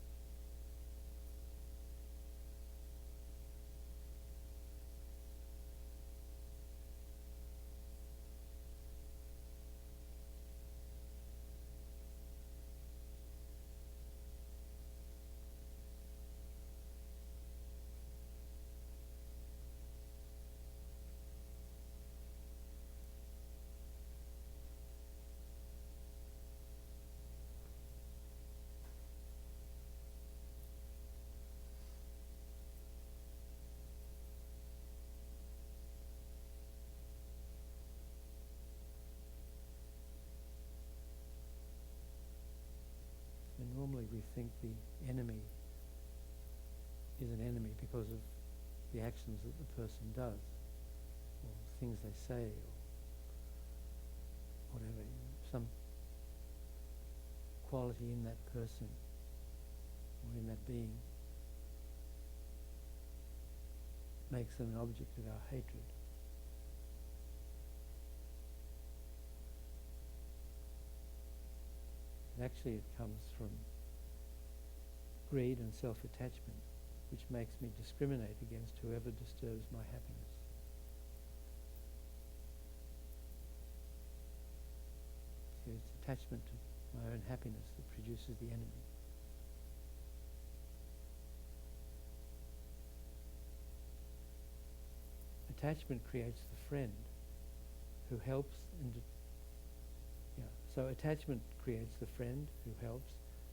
think the enemy is an enemy because of the actions that the person does, or things they say, or whatever, some quality in that person or in that being makes them an object of our hatred. And actually it comes from greed and self-attachment, which makes me discriminate against whoever disturbs my happiness. So it's attachment to my own happiness that produces the enemy. Attachment creates the friend who helps and so attachment creates the friend who helps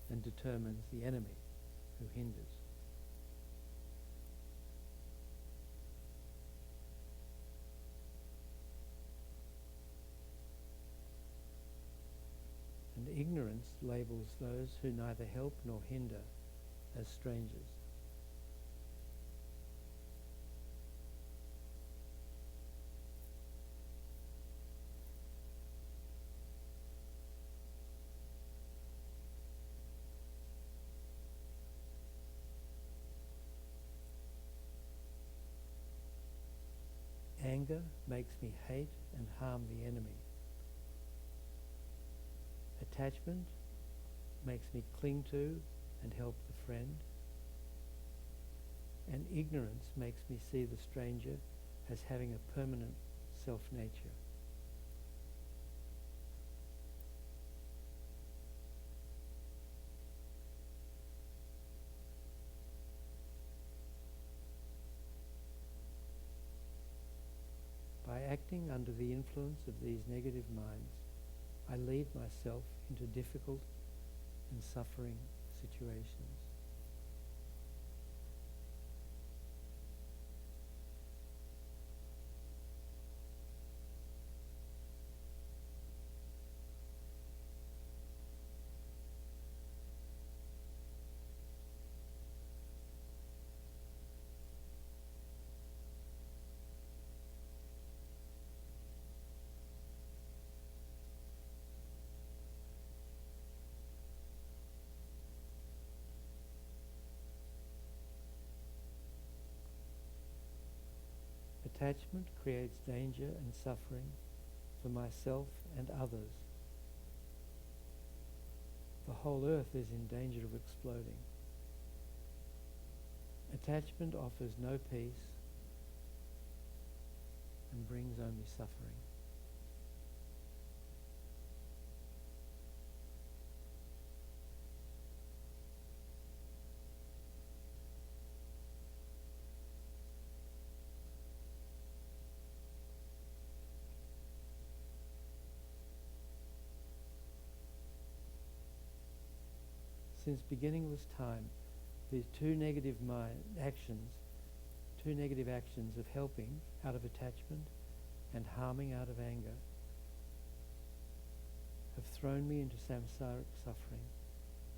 and determines the enemy who hinders. And ignorance labels those who neither help nor hinder as strangers. Anger makes me hate and harm the enemy. Attachment makes me cling to and help the friend. And ignorance makes me see the stranger as having a permanent self-nature. By acting under the influence of these negative minds, I lead myself into difficult and suffering situations. Attachment creates danger and suffering for myself and others. The whole earth is in danger of exploding. Attachment offers no peace and brings only suffering. Since beginningless time, these two negative actions of helping out of attachment and harming out of anger have thrown me into samsaric suffering,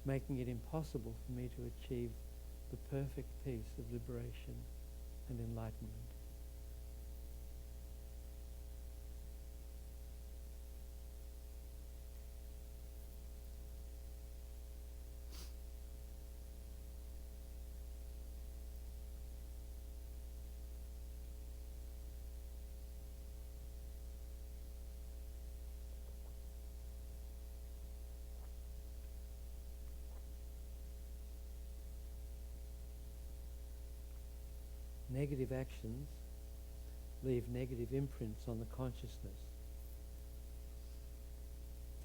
making it impossible for me to achieve the perfect peace of liberation and enlightenment. Negative actions leave negative imprints on the consciousness.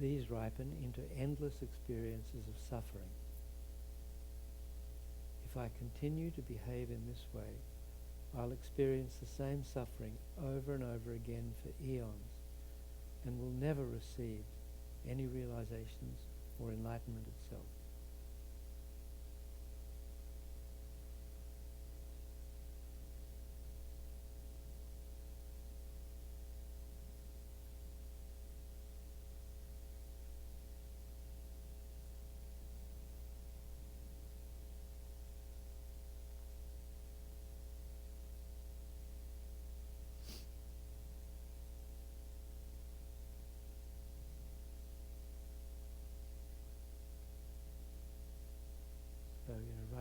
These ripen into endless experiences of suffering. If I continue to behave in this way, I'll experience the same suffering over and over again for eons and will never receive any realizations or enlightenment itself.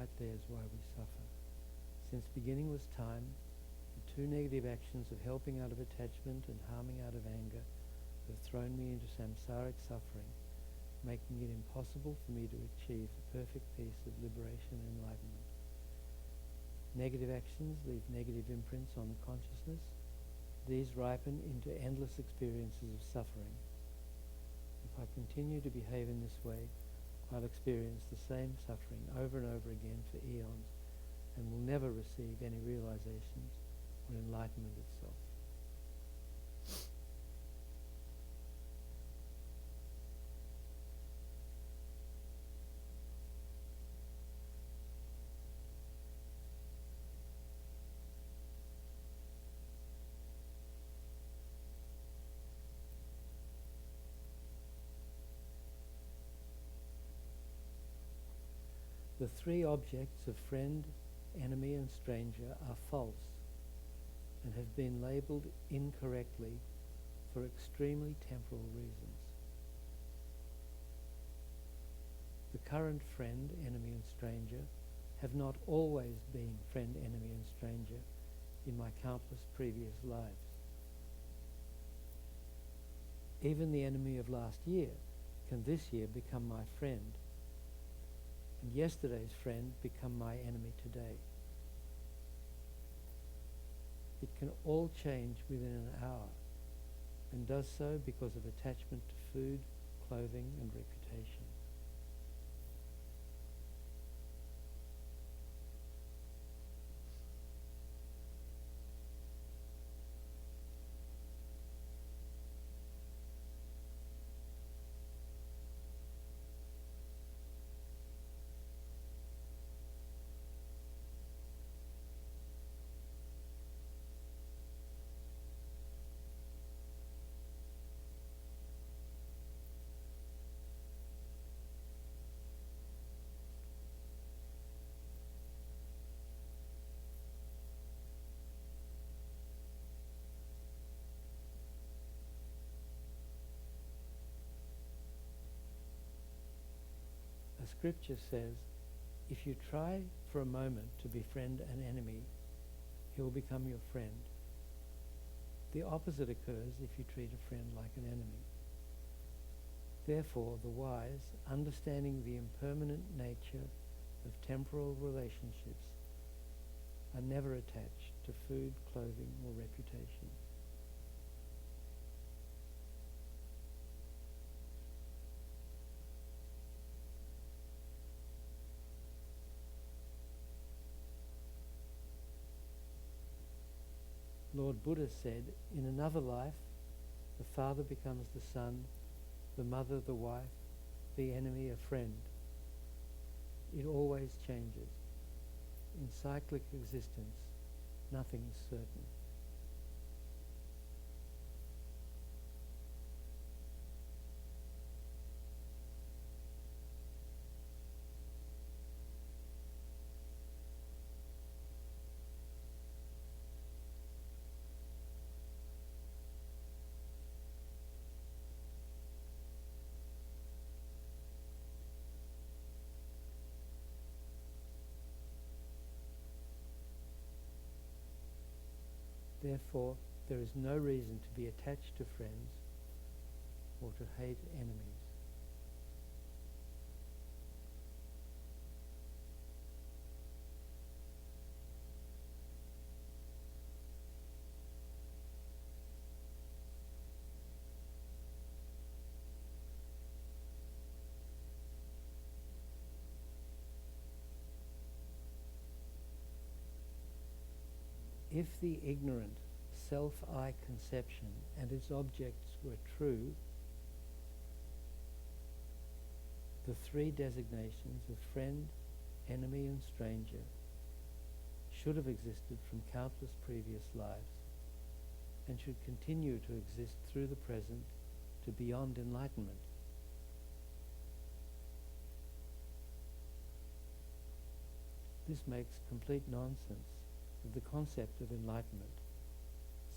right there is why we suffer. Since beginning was time, the two negative actions of helping out of attachment and harming out of anger have thrown me into samsaric suffering, making it impossible for me to achieve the perfect peace of liberation and enlightenment. Negative actions leave negative imprints on the consciousness. These ripen into endless experiences of suffering. If I continue to behave in this way, I'll experience the same suffering over and over again for eons, and will never receive any realizations or enlightenment itself. The three objects of friend, enemy and stranger are false and have been labelled incorrectly for extremely temporal reasons. The current friend, enemy and stranger have not always been friend, enemy and stranger in my countless previous lives. Even the enemy of last year can this year become my friend, and yesterday's friend become my enemy today. It can all change within an hour, and does so because of attachment to food, clothing and reputation. Scripture says, if you try for a moment to befriend an enemy, he will become your friend. The opposite occurs if you treat a friend like an enemy. Therefore, the wise, understanding the impermanent nature of temporal relationships, are never attached to food, clothing, or reputation. Lord Buddha said, in another life, the father becomes the son, the mother the wife, the enemy a friend. It always changes. In cyclic existence, nothing is certain. Therefore, there is no reason to be attached to friends or to hate enemies. If the ignorant self-I conception and its objects were true, the three designations of friend, enemy and stranger should have existed from countless previous lives and should continue to exist through the present to beyond enlightenment. This makes complete nonsense of the concept of enlightenment,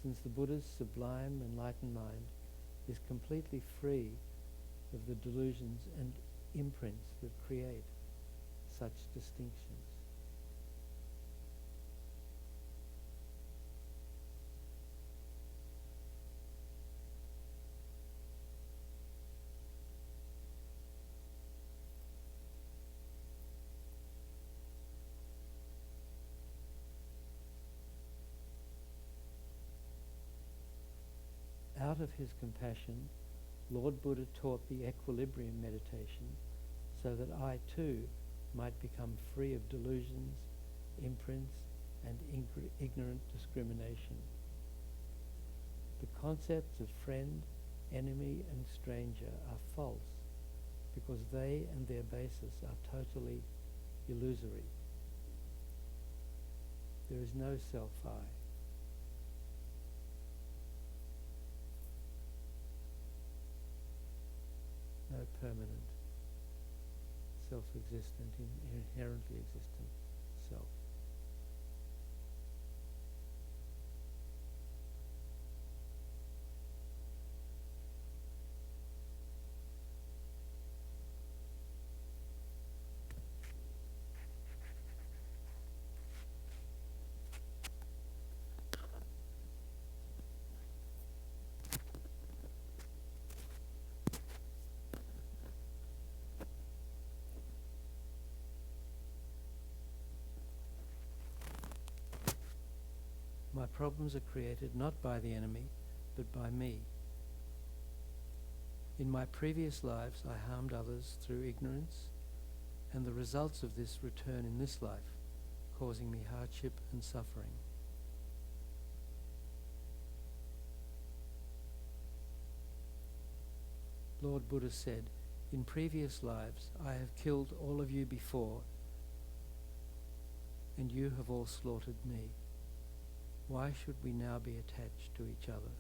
since the Buddha's sublime enlightened mind is completely free of the delusions and imprints that create such distinctions. out of his compassion, Lord Buddha taught the equilibrium meditation so that I too might become free of delusions, imprints, and ignorant discrimination. The concepts of friend, enemy, and stranger are false because they and their basis are totally illusory. There is no self-I. No permanent, self-existent, inherently existent self. My problems are created not by the enemy, but by me. In my previous lives, I harmed others through ignorance, and the results of this return in this life, causing me hardship and suffering. Lord Buddha said, "In previous lives, I have killed all of you before, and you have all slaughtered me. Why should we now be attached to each other?"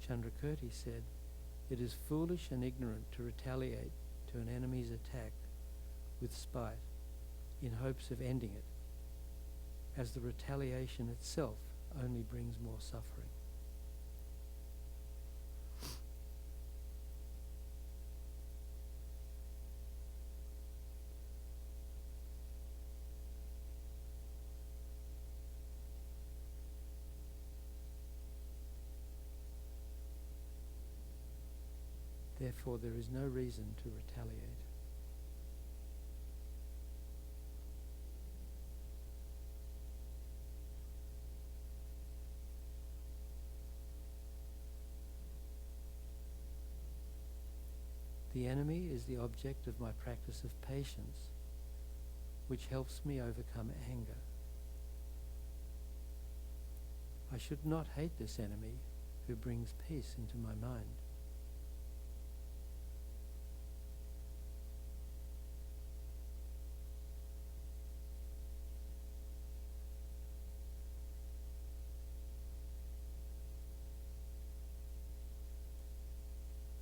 Chandrakirti said, "It is foolish and ignorant to retaliate to an enemy's attack with spite in hopes of ending it, as the retaliation itself only brings more suffering." Therefore, there is no reason to retaliate. The enemy is the object of my practice of patience, which helps me overcome anger. I should not hate this enemy who brings peace into my mind.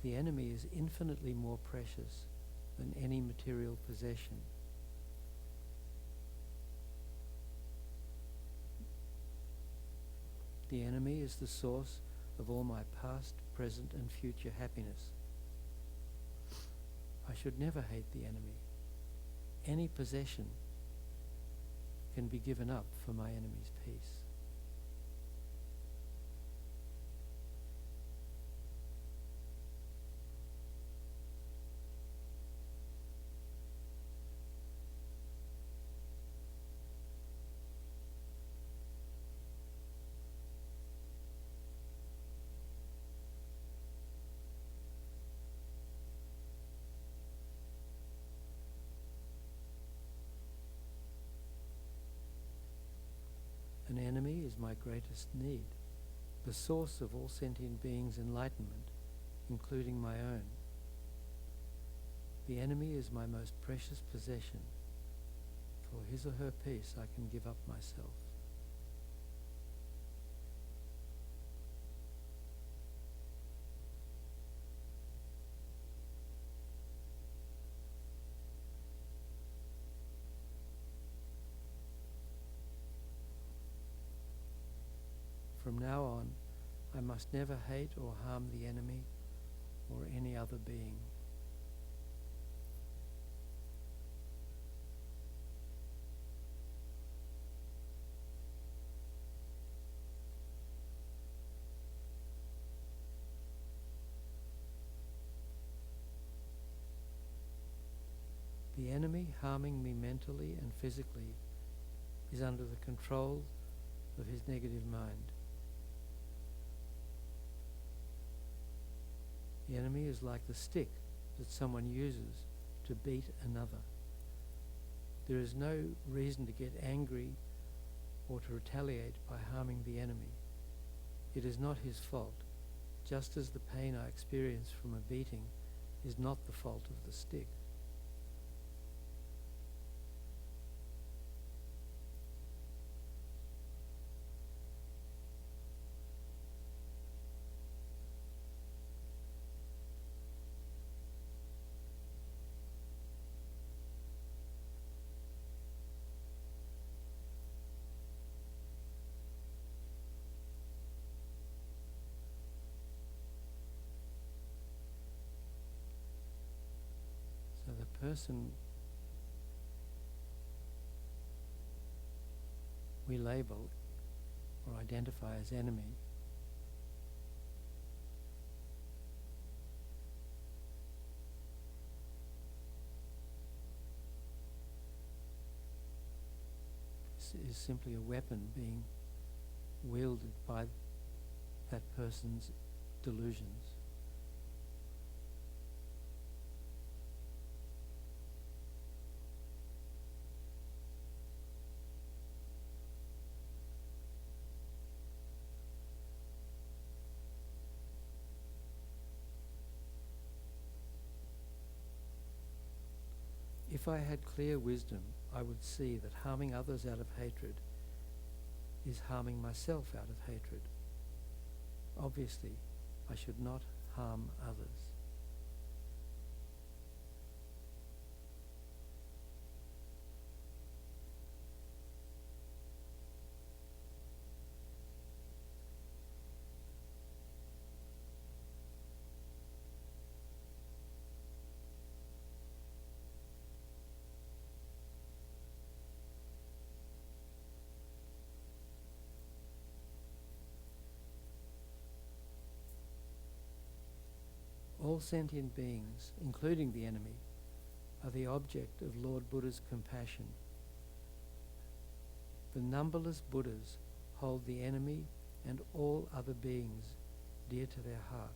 The enemy is infinitely more precious than any material possession. The enemy is the source of all my past, present, and future happiness. I should never hate the enemy. Any possession can be given up for my enemy's peace. An enemy is my greatest need, the source of all sentient beings' enlightenment, including my own. The enemy is my most precious possession. For his or her peace, I can give up myself. From now on, I must never hate or harm the enemy or any other being. The enemy harming me mentally and physically is under the control of his negative mind. The enemy is like the stick that someone uses to beat another. There is no reason to get angry or to retaliate by harming the enemy. It is not his fault, just as the pain I experience from a beating is not the fault of the stick. So the person we label or identify as enemy is simply a weapon being wielded by that person's delusions. If I had clear wisdom, I would see that harming others out of hatred is harming myself out of hatred. Obviously, I should not harm others. All sentient beings, including the enemy, are the object of Lord Buddha's compassion. The numberless Buddhas hold the enemy and all other beings dear to their heart.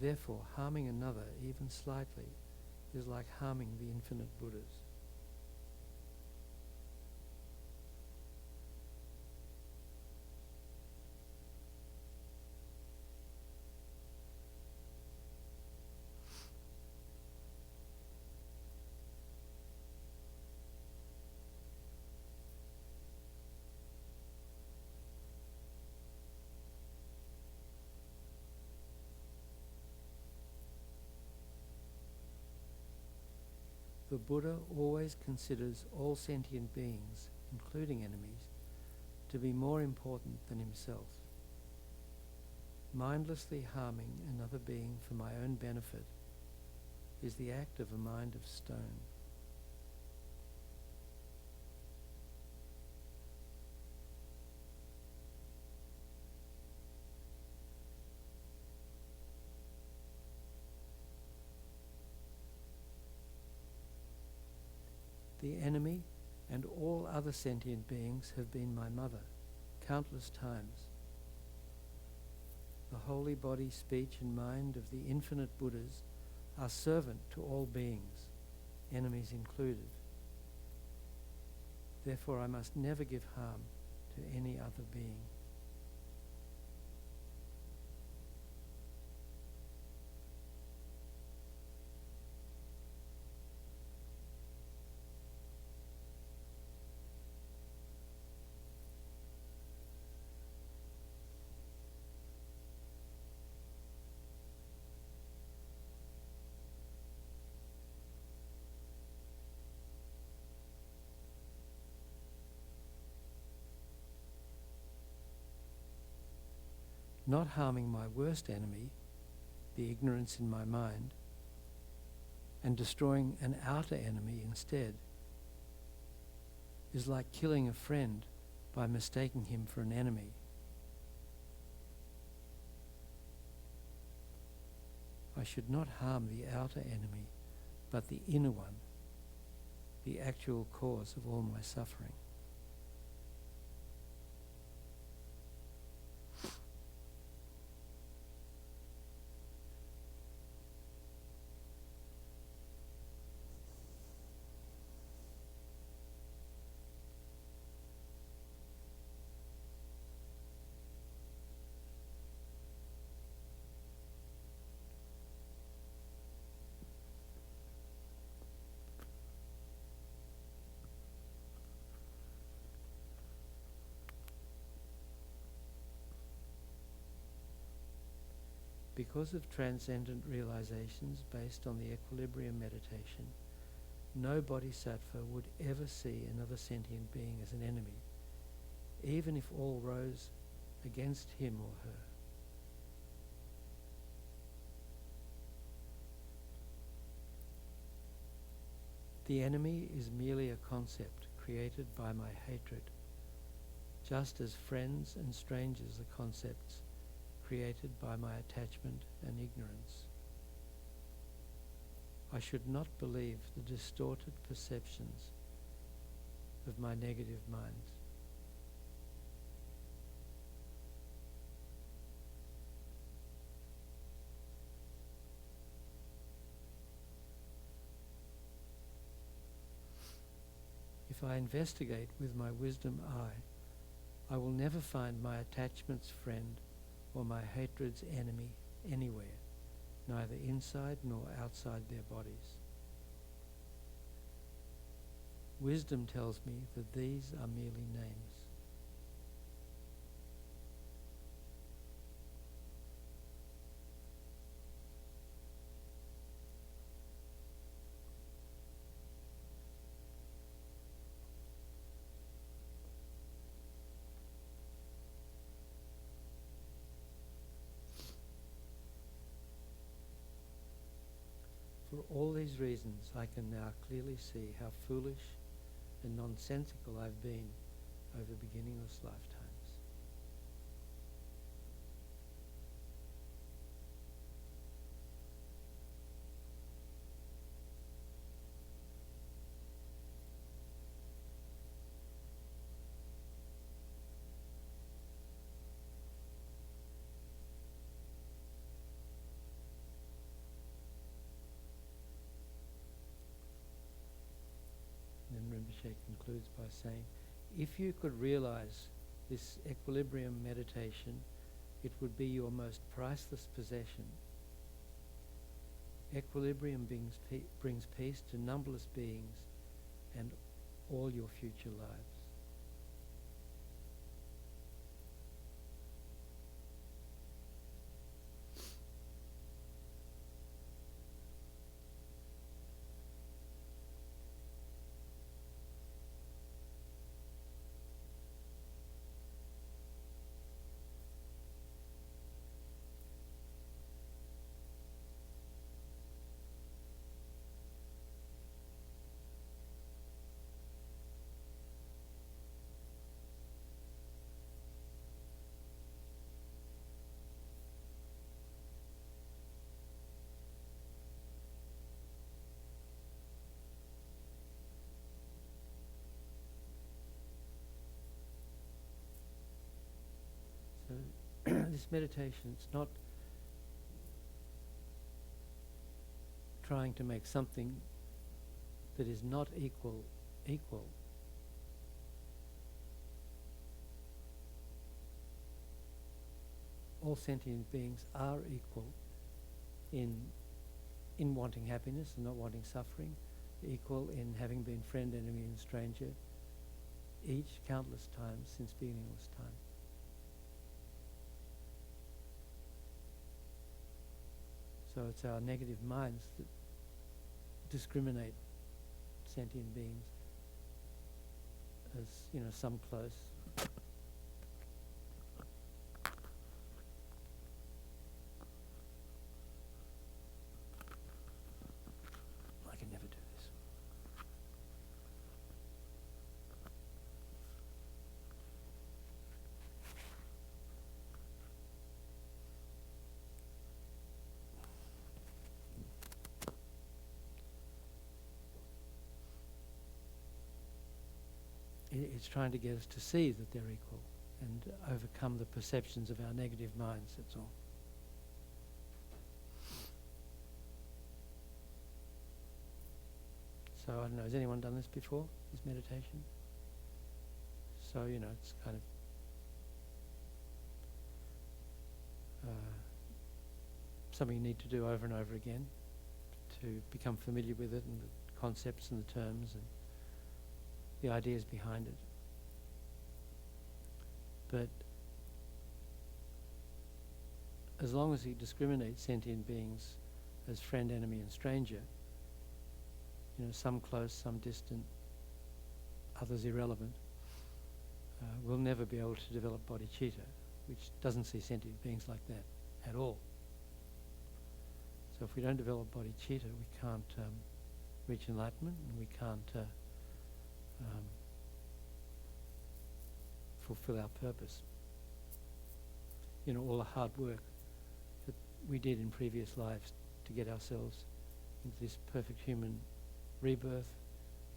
Therefore, harming another, even slightly, is like harming the infinite Buddhas. The Buddha always considers all sentient beings, including enemies, to be more important than himself. Mindlessly harming another being for my own benefit is the act of a mind of stone. The enemy and all other sentient beings have been my mother countless times. The holy body, speech and mind of the infinite Buddhas are servant to all beings, enemies included. Therefore I must never give harm to any other being. Not harming my worst enemy, the ignorance in my mind, and destroying an outer enemy instead, is like killing a friend by mistaking him for an enemy. I should not harm the outer enemy, but the inner one. the actual cause of all my suffering. Because of transcendent realizations based on the equilibrium meditation, no bodhisattva would ever see another sentient being as an enemy, even if all rose against him or her. The enemy is merely a concept created by my hatred, just as friends and strangers are concepts created by my attachment and ignorance. I should not believe the distorted perceptions of my negative mind. If I investigate with my wisdom eye, I will never find my attachment's friend or my hatred's enemy anywhere, neither inside nor outside their bodies. Wisdom tells me that these are merely names. For all these reasons, I can now clearly see how foolish and nonsensical I've been over beginningless lifetimes. And Rinpoche concludes by saying, if you could realize this equilibrium meditation, it would be your most priceless possession. Equilibrium brings peace to numberless beings and all your future lives. This meditation, it's not trying to make something that is not equal. All sentient beings are equal in wanting happiness and not wanting suffering, equal in having been friend, enemy and stranger, each countless times since beginningless time. So it's our negative minds that discriminate sentient beings as, some close. I can never do this. it's trying to get us to see that they're equal and overcome the perceptions of our negative minds, that's all. So I don't know, has anyone done this before, this meditation? So, you know, it's kind of something you need to do over and over again to become familiar with it and the concepts and the terms and the ideas behind it. But as long as he discriminates sentient beings as friend, enemy and stranger, you know, some close, some distant, others irrelevant, we'll never be able to develop bodhicitta, which doesn't see sentient beings like that at all. So if we don't develop bodhicitta, we can't reach enlightenment, and we can't fulfill our purpose. You know, all the hard work that we did in previous lives to get ourselves into this perfect human rebirth,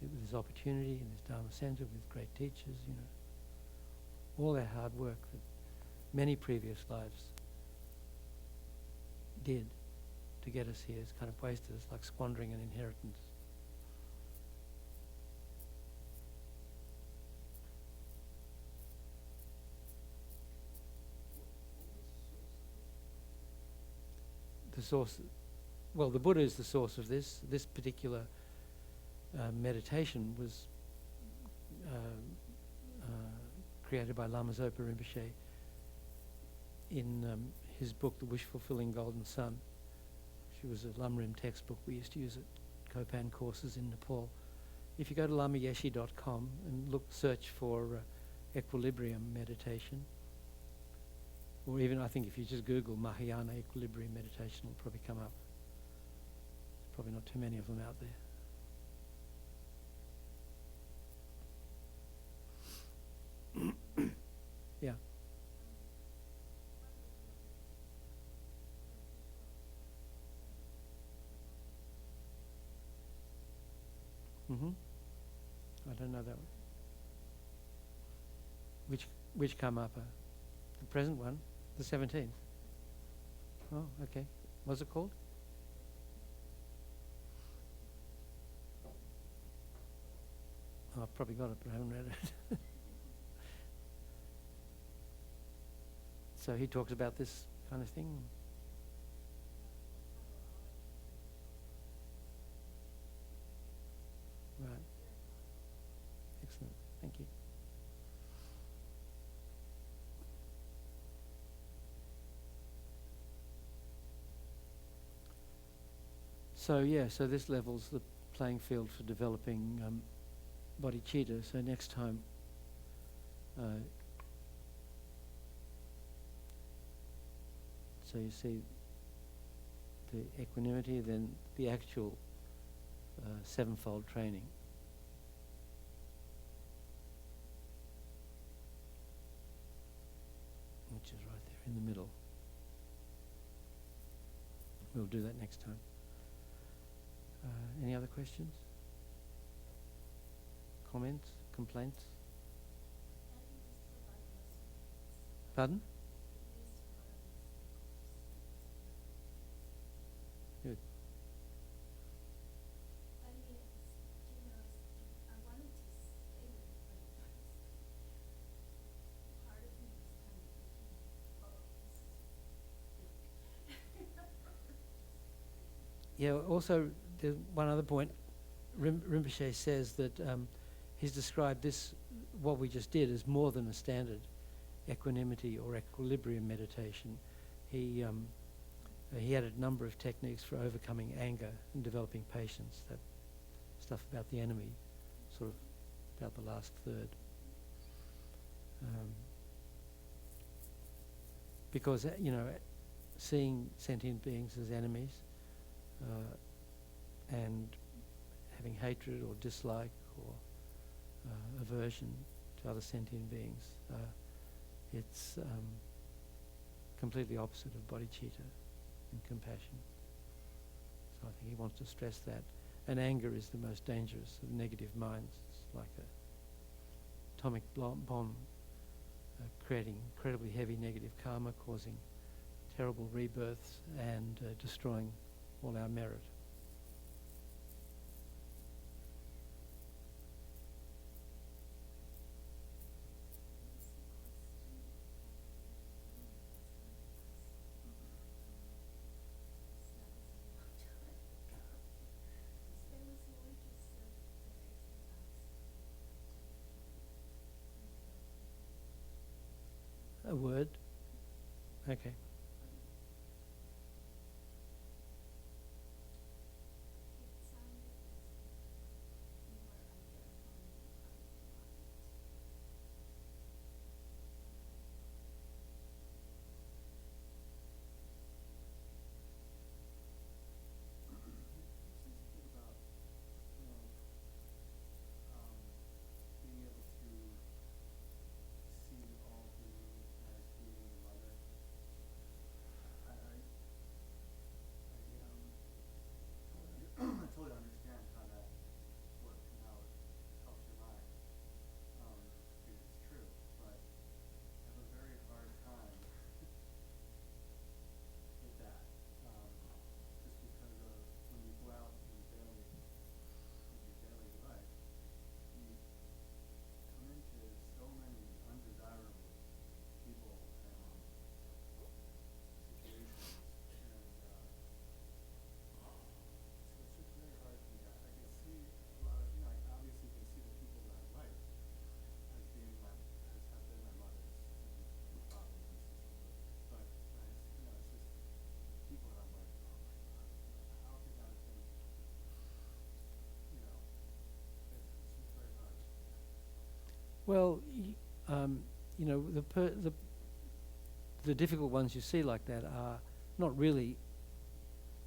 with this opportunity in this Dharma center with great teachers, you know, all that hard work that many previous lives did to get us here is kind of wasted. It's like squandering an inheritance. The source, well, the Buddha is the source of this. This particular meditation was created by Lama Zopa Rinpoche in his book, The Wish-Fulfilling Golden Sun, which was a Lamrim textbook we used to use at Kopan courses in Nepal. If you go to lamayeshe.com and search for equilibrium meditation, or even I think if you just Google Mahayana equilibrium meditation, it'll probably come up. There's probably not too many of them out there. Yeah. I don't know that one. Which karmapa? The present one? The 17th? Oh, okay. What's it called? Oh, I've probably got it, but I haven't read it. So he talks about this kind of thing? Right. Excellent. Thank you. So yeah, so this levels the playing field for developing bodhicitta. So next time so you see the equanimity, then the actual sevenfold training. Which is right there in the middle. We'll do that next time. Any other questions? Comments? Complaints? Pardon? Good. Yeah, also, there's one other point. Rinpoche says that he's described this, what we just did, as more than a standard equanimity or equilibrium meditation. He had a number of techniques for overcoming anger and developing patience, that stuff about the enemy, sort of about the last third. Because, you know, seeing sentient beings as enemies, and having hatred or dislike or aversion to other sentient beings, it's completely opposite of bodhicitta and compassion. So I think he wants to stress that. And anger is the most dangerous of negative minds. It's like atomic bomb, creating incredibly heavy negative karma, causing terrible rebirths, and destroying all our merit. A word? Okay. Well, the difficult ones you see like that are not really.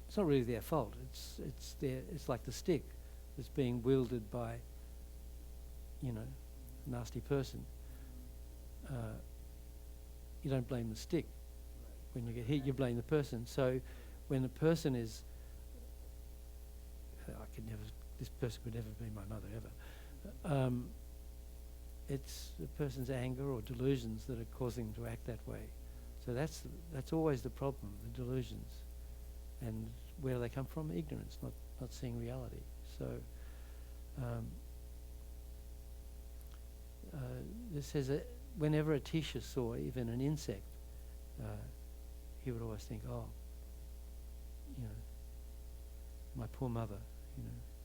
It's not really their fault. It's like the stick that's being wielded by, a nasty person. You don't blame the stick. When you get hit, you blame the person. So, when the person is, this person could never be my mother ever. It's the person's anger or delusions that are causing them to act that way. So that's always the problem, the delusions. And where do they come from? Ignorance, not seeing reality. So this says that whenever Atisha saw even an insect, he would always think, oh, my poor mother,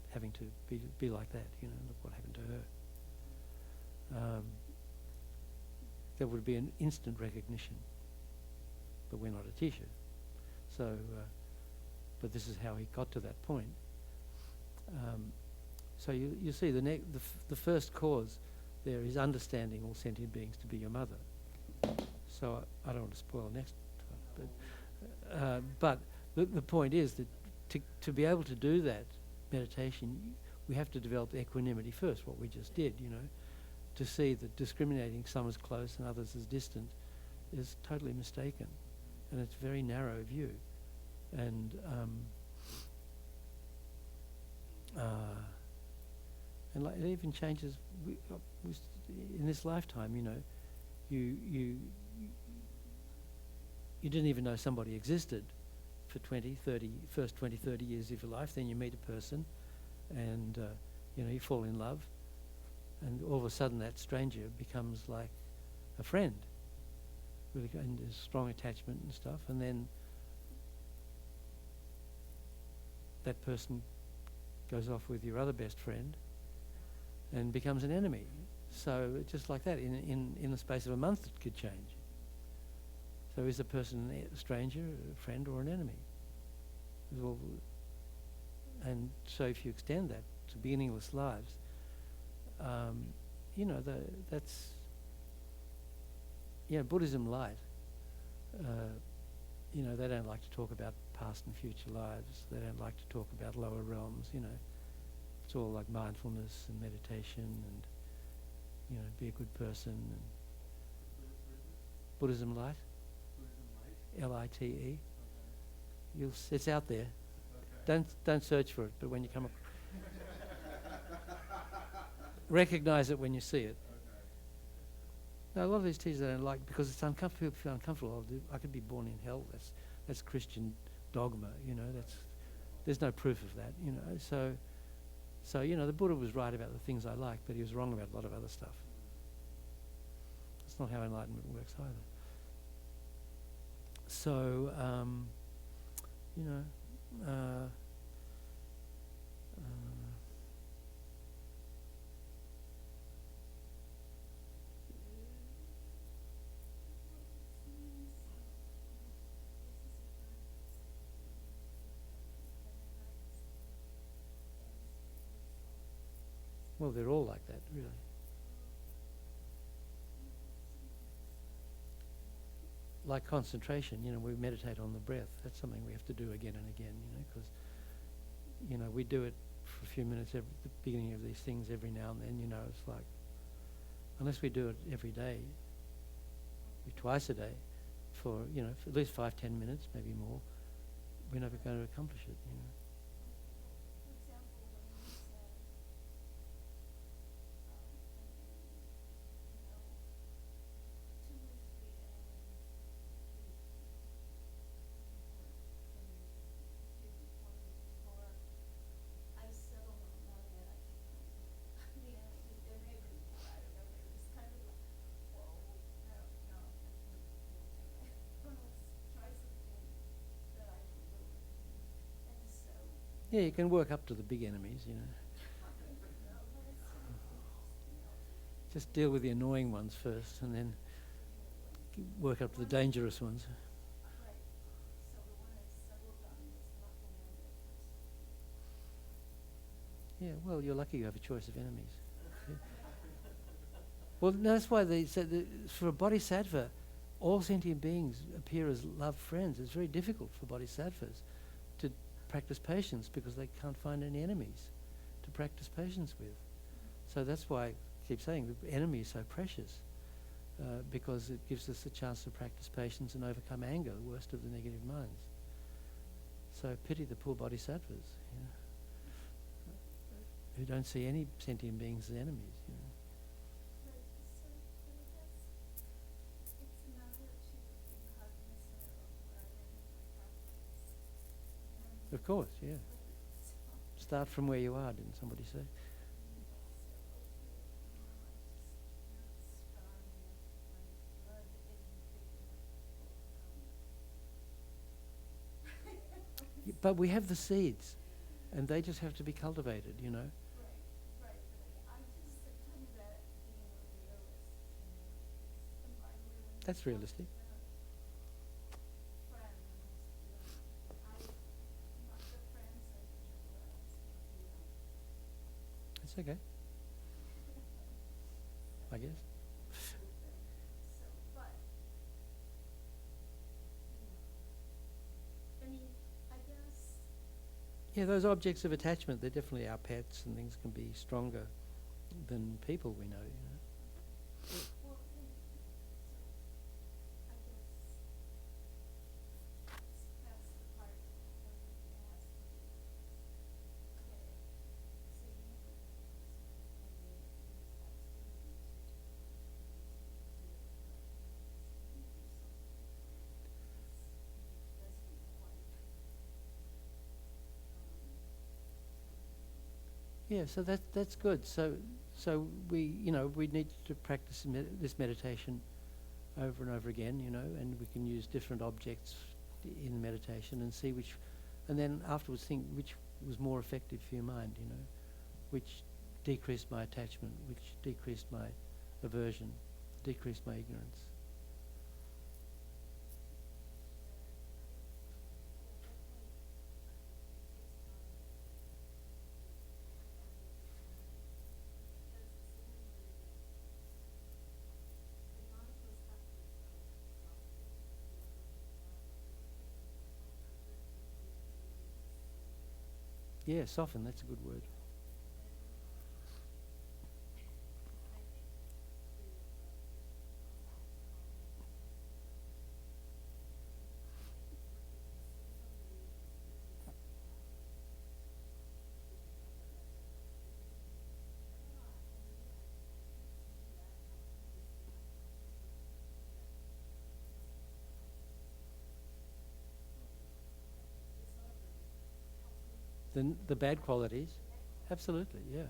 having to be like that, look what happened to her. There would be an instant recognition, but we're not Atisha. So, but this is how he got to that point. So you see, the first cause there is understanding all sentient beings to be your mother. So I don't want to spoil next time, but the point is that to be able to do that meditation, we have to develop equanimity first, what we just did, to see that discriminating some as close and others as distant is totally mistaken, and it's a very narrow view. And it even changes in this lifetime. You didn't even know somebody existed for 20, 30 years of your life. Then you meet a person, and you fall in love, and all of a sudden that stranger becomes like a friend, really, and there's strong attachment and stuff. And then that person goes off with your other best friend and becomes an enemy. So just like that, in the space of a month, it could change. So is the person a stranger, a friend, or an enemy? Well, and so if you extend that to beginningless lives, that's Buddhism light. They don't like to talk about past and future lives. They don't like to talk about lower realms. It's all like mindfulness and meditation and be a good person. And Buddhism light. Lite. Okay. It's out there. Okay. Don't search for it, but when you come up, recognize it when you see it. Now, a lot of these teachers I don't like because it's uncomfortable. People feel uncomfortable. I could be born in hell. That's Christian dogma. There's no proof of that. So the Buddha was right about the things I like, but he was wrong about a lot of other stuff. That's not how enlightenment works either. So well, they're all like that, really. Like concentration, we meditate on the breath. That's something we have to do again and again, because, we do it for a few minutes at the beginning of these things every now and then, it's like, unless we do it every day, twice a day, for at least 5-10 minutes, maybe more, we're never going to accomplish it, Yeah, you can work up to the big enemies, Just deal with the annoying ones first and then work up to the dangerous ones. Yeah, well, you're lucky you have a choice of enemies. Well, that's why they said that for a bodhisattva, all sentient beings appear as loved friends. It's very difficult for bodhisattvas to practice patience because they can't find any enemies to practice patience with. So that's why I keep saying the enemy is so precious, because it gives us a chance to practice patience and overcome anger, the worst of the negative minds. So pity the poor bodhisattvas, who don't see any sentient beings as enemies. Of course, yeah. Start from where you are, didn't somebody say? But we have the seeds, and they just have to be cultivated, That's realistic. It's okay, I guess. Yeah, those objects of attachment, they're definitely our pets, and things can be stronger than people we know, Yeah, so that's good. So we we need to practice this meditation over and over again, and we can use different objects in meditation and see which, and then afterwards think which was more effective for your mind, which decreased my attachment, which decreased my aversion, decreased my ignorance. Yeah, soften, that's a good word. The bad qualities, absolutely, yeah.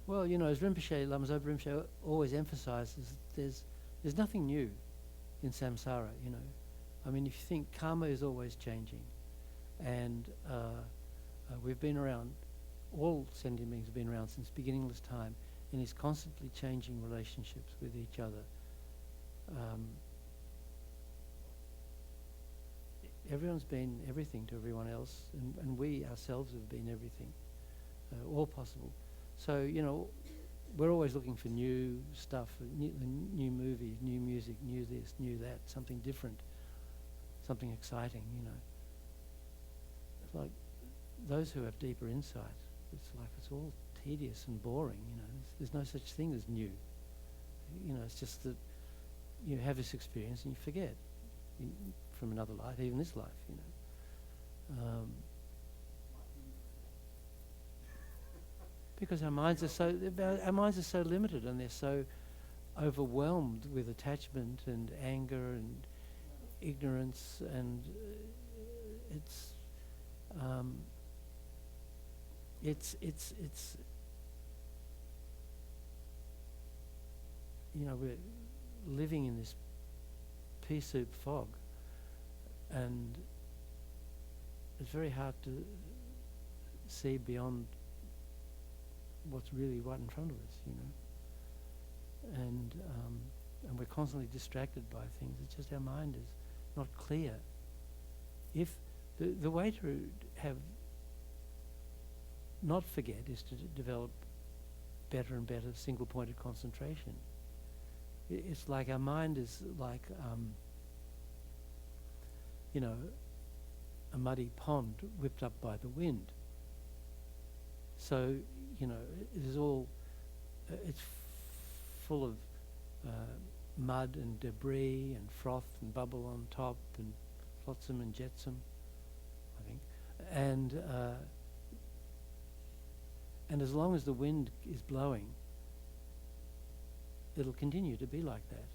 Well, you know, as Rinpoche, Lama Zopa Rinpoche always emphasises, there's nothing new in samsara, you know. I mean, if you think karma is always changing, and we've been around, all sentient beings have been around since beginningless time, and is constantly changing relationships with each other. Everyone's been everything to everyone else, and we ourselves have been everything, all possible. So, you know, we're always looking for new stuff, new movies, new music, new this, new that, something different, something exciting, you know. It's like those who have deeper insight, it's like it's all tedious and boring, you know. There's no such thing as new. You know, it's just that you have this experience and you forget from another life, even this life, you know. Because our minds are so limited, and they're so overwhelmed with attachment and anger and ignorance, and it's you know, we're living in this pea soup fog, and it's very hard to see beyond what's really right in front of us, you know. And we're constantly distracted by things. It's just our mind is not clear. If the way to have not forget is to develop better and better single-pointed concentration. It's like our mind is like, you know, a muddy pond whipped up by the wind. So, you know, it is all, it's full of mud and debris and froth and bubble on top and flotsam and jetsam, I think. And as long as the wind is blowing, it'll continue to be like that.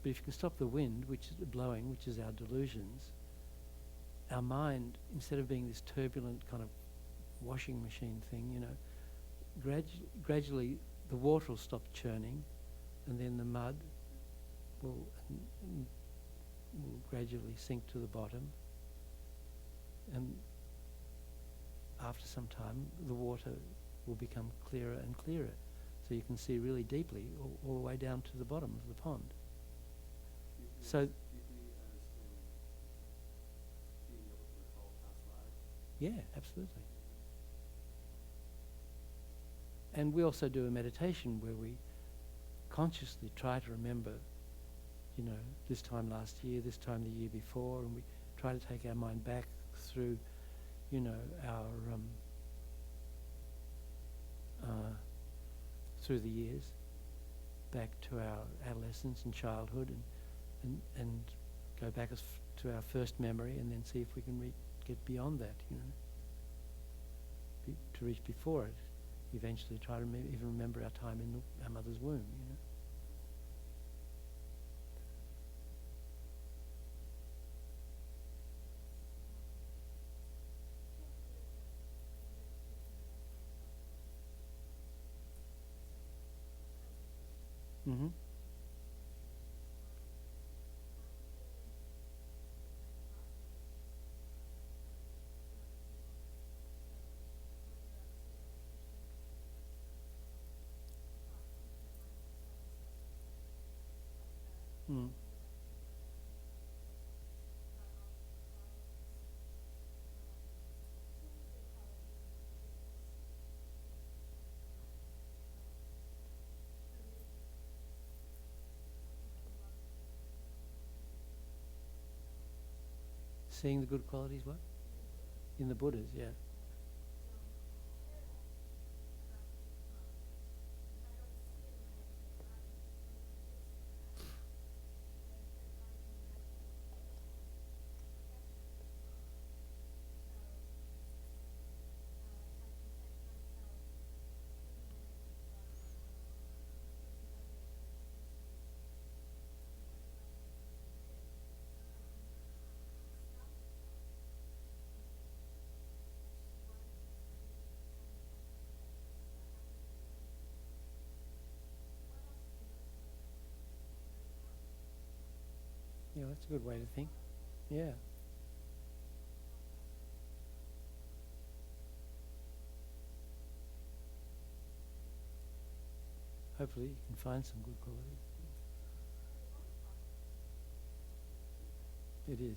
But if you can stop the wind, which is blowing, which is our delusions, our mind, instead of being this turbulent kind of washing machine thing, you know, gradually the water will stop churning, and then the mud will gradually sink to the bottom, and after some time the water will become clearer and clearer, so you can see really deeply all the way down to the bottom of the pond. So yeah, absolutely. And we also do a meditation where we consciously try to remember, you know, this time last year, this time the year before, and we try to take our mind back through, you know, our through the years, back to our adolescence and childhood, and go back to our first memory, and then see if we can get beyond that, you know, to reach before it. Eventually try to even remember our time in our mother's womb, you know. Mm-hmm. Mm. Seeing the good qualities, what? In the Buddhas, yeah. that's a good way to think. Yeah. Hopefully you can find some good quality. It is.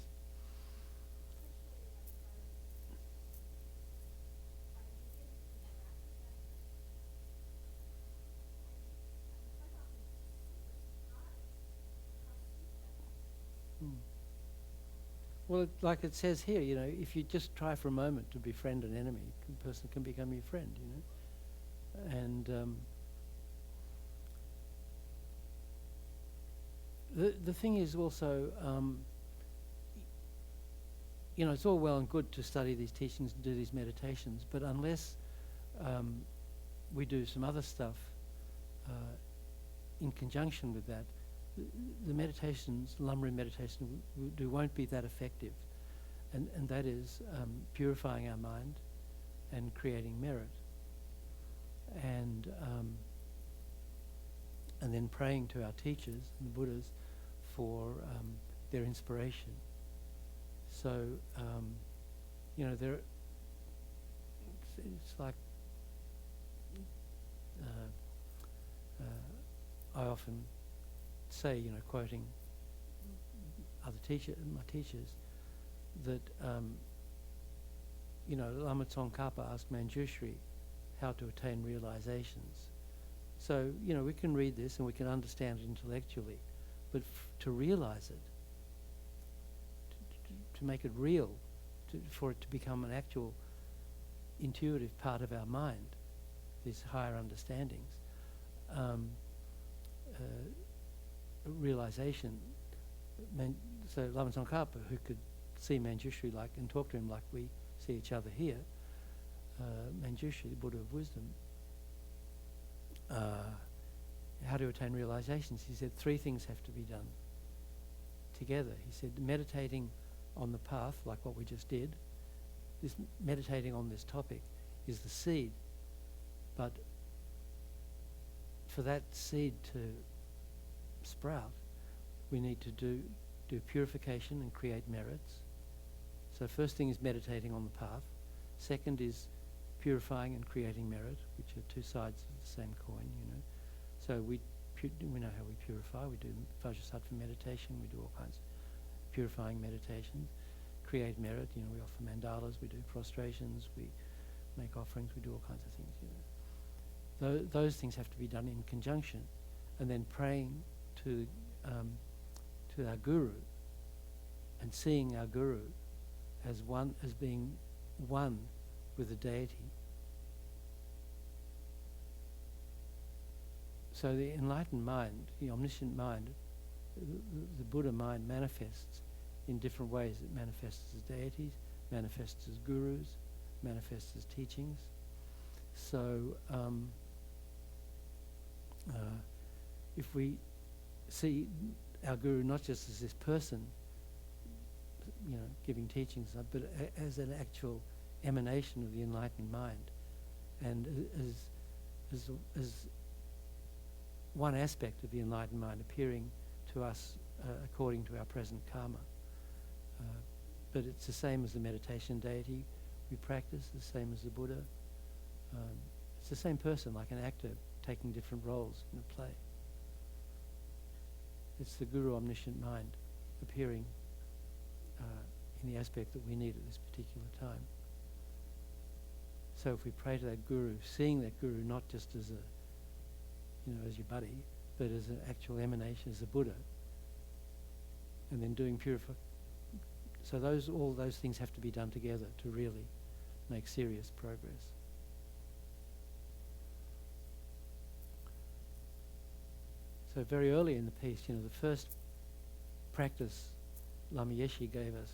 Well, like it says here, you know, if you just try for a moment to befriend an enemy, a person can become your friend, you know. And the thing is also, you know, it's all well and good to study these teachings and do these meditations, but unless we do some other stuff in conjunction with that, the meditations, Lamrim meditation we do won't be that effective, and that is purifying our mind and creating merit, and then praying to our teachers and the Buddhas for their inspiration. So you know, it's like I often say, you know, quoting my teachers, that you know, Lama Tsongkhapa asked Manjushri how to attain realizations. So, you know, we can read this and we can understand it intellectually, but to realize it, to make it real, for it to become an actual intuitive part of our mind, these higher understandings, realization. So Lama Tsongkhapa, who could see Manjushri like and talk to him like we see each other here, Manjushri, the Buddha of wisdom, how to attain realizations. He said 3 things have to be done together. He said meditating on the path, like what we just did. This meditating on this topic is the seed, but for that seed to sprout, we need to do purification and create merits. So first thing is meditating on the path. Second is purifying and creating merit, which are 2 sides of the same coin, you know. So we know how we purify. We do Vajrasattva meditation. We do all kinds of purifying meditations. Create merit, you know, we offer mandalas, we do prostrations, we make offerings, we do all kinds of things, you know. Those things have to be done in conjunction. And then praying to our Guru and seeing our Guru as being one with the deity. So the enlightened mind, the omniscient mind, the Buddha mind manifests in different ways. It manifests as deities, manifests as gurus, manifests as teachings. So if we see our Guru not just as this person, you know, giving teachings, but as an actual emanation of the enlightened mind, and as one aspect of the enlightened mind appearing to us according to our present karma. But it's the same as the meditation deity we practice, the same as the Buddha. It's the same person, like an actor taking different roles in a play. It's the Guru omniscient mind appearing in the aspect that we need at this particular time. So if we pray to that Guru, seeing that Guru not just as as your buddy, but as an actual emanation, as a Buddha, and then doing purification. So all those things have to be done together to really make serious progress. So very early in the piece, the first practice Lama Yeshe gave us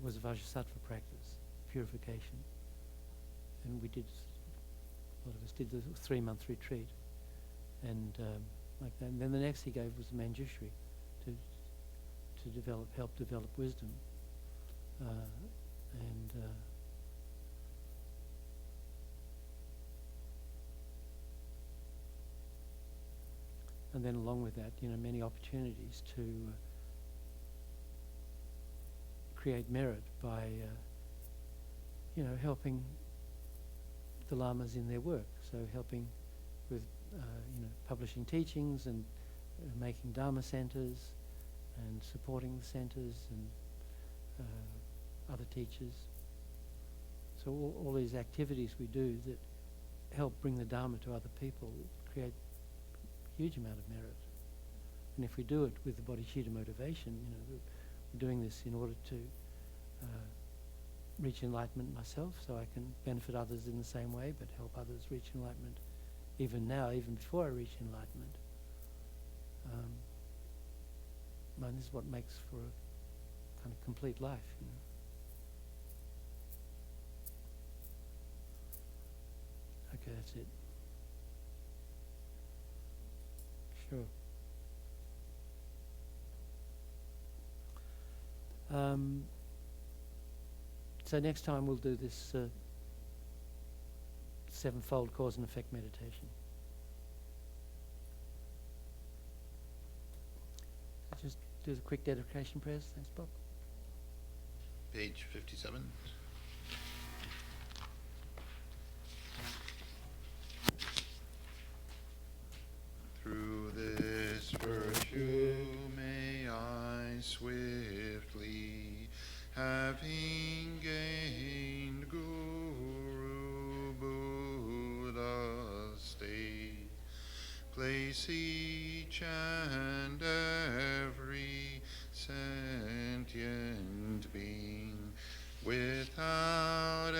was a Vajrasattva practice, purification. And a lot of us did the 3-month retreat. And like that. And then the next he gave was Manjushri to help develop wisdom. And then along with that, many opportunities to create merit by, helping the lamas in their work. So helping with, publishing teachings and making Dharma centres and supporting the centres and other teachers. So all these activities we do that help bring the Dharma to other people create a huge amount of merit. And if we do it with the Bodhicitta motivation, we're doing this in order to reach enlightenment myself, so I can benefit others in the same way, but help others reach enlightenment even now, even before I reach enlightenment. This is what makes for a kind of complete life, Okay, that's it. Sure. So next time we'll do this sevenfold cause and effect meditation. Just do the quick dedication prayers. Thanks, Bob. Page 57. Through this virtue may I swiftly, having gained Guru Buddha state, place each and every sentient being without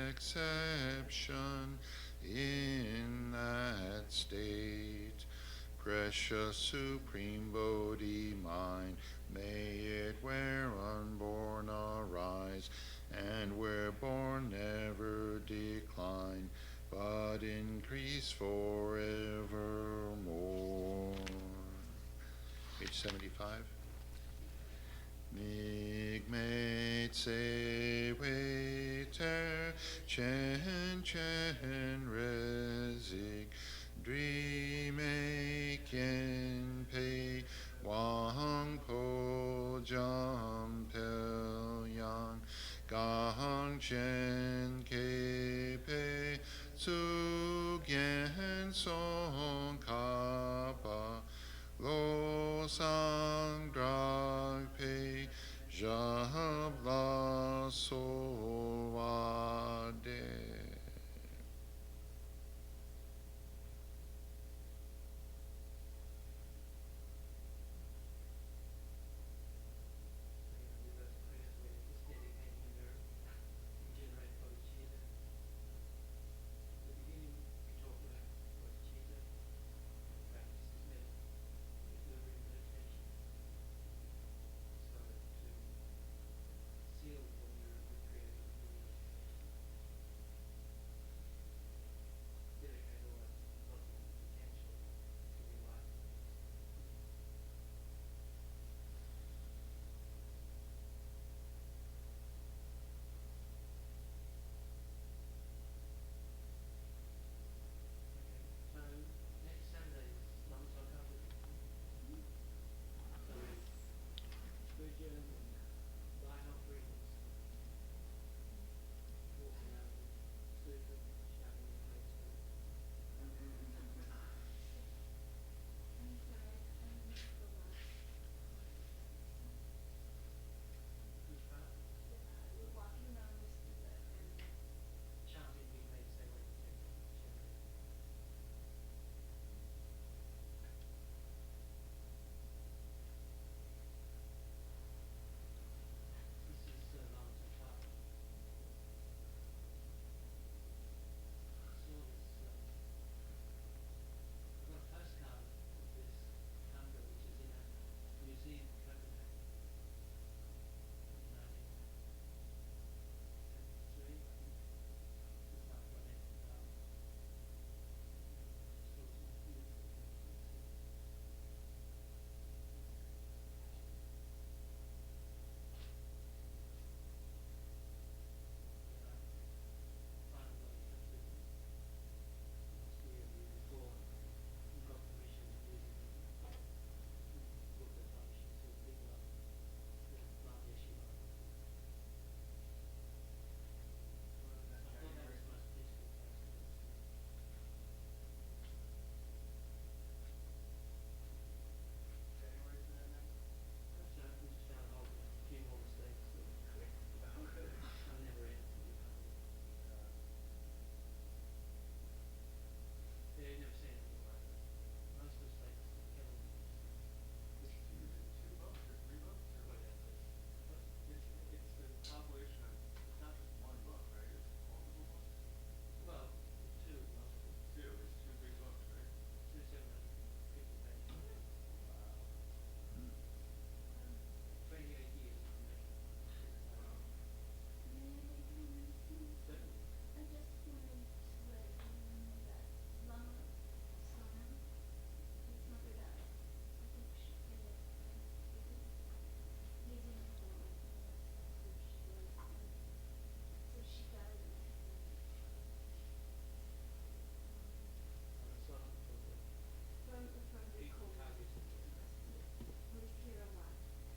exception in that state. Precious Supreme Bodhi mind, may it where unborn arise, and where born never decline, but increase forevermore. Page 75. Migmate se waiter, chen resig, dreame kien pei, wang po jam pel yang, gang chen ke pei, su gen song kapa, lo sang drag pei, jab la so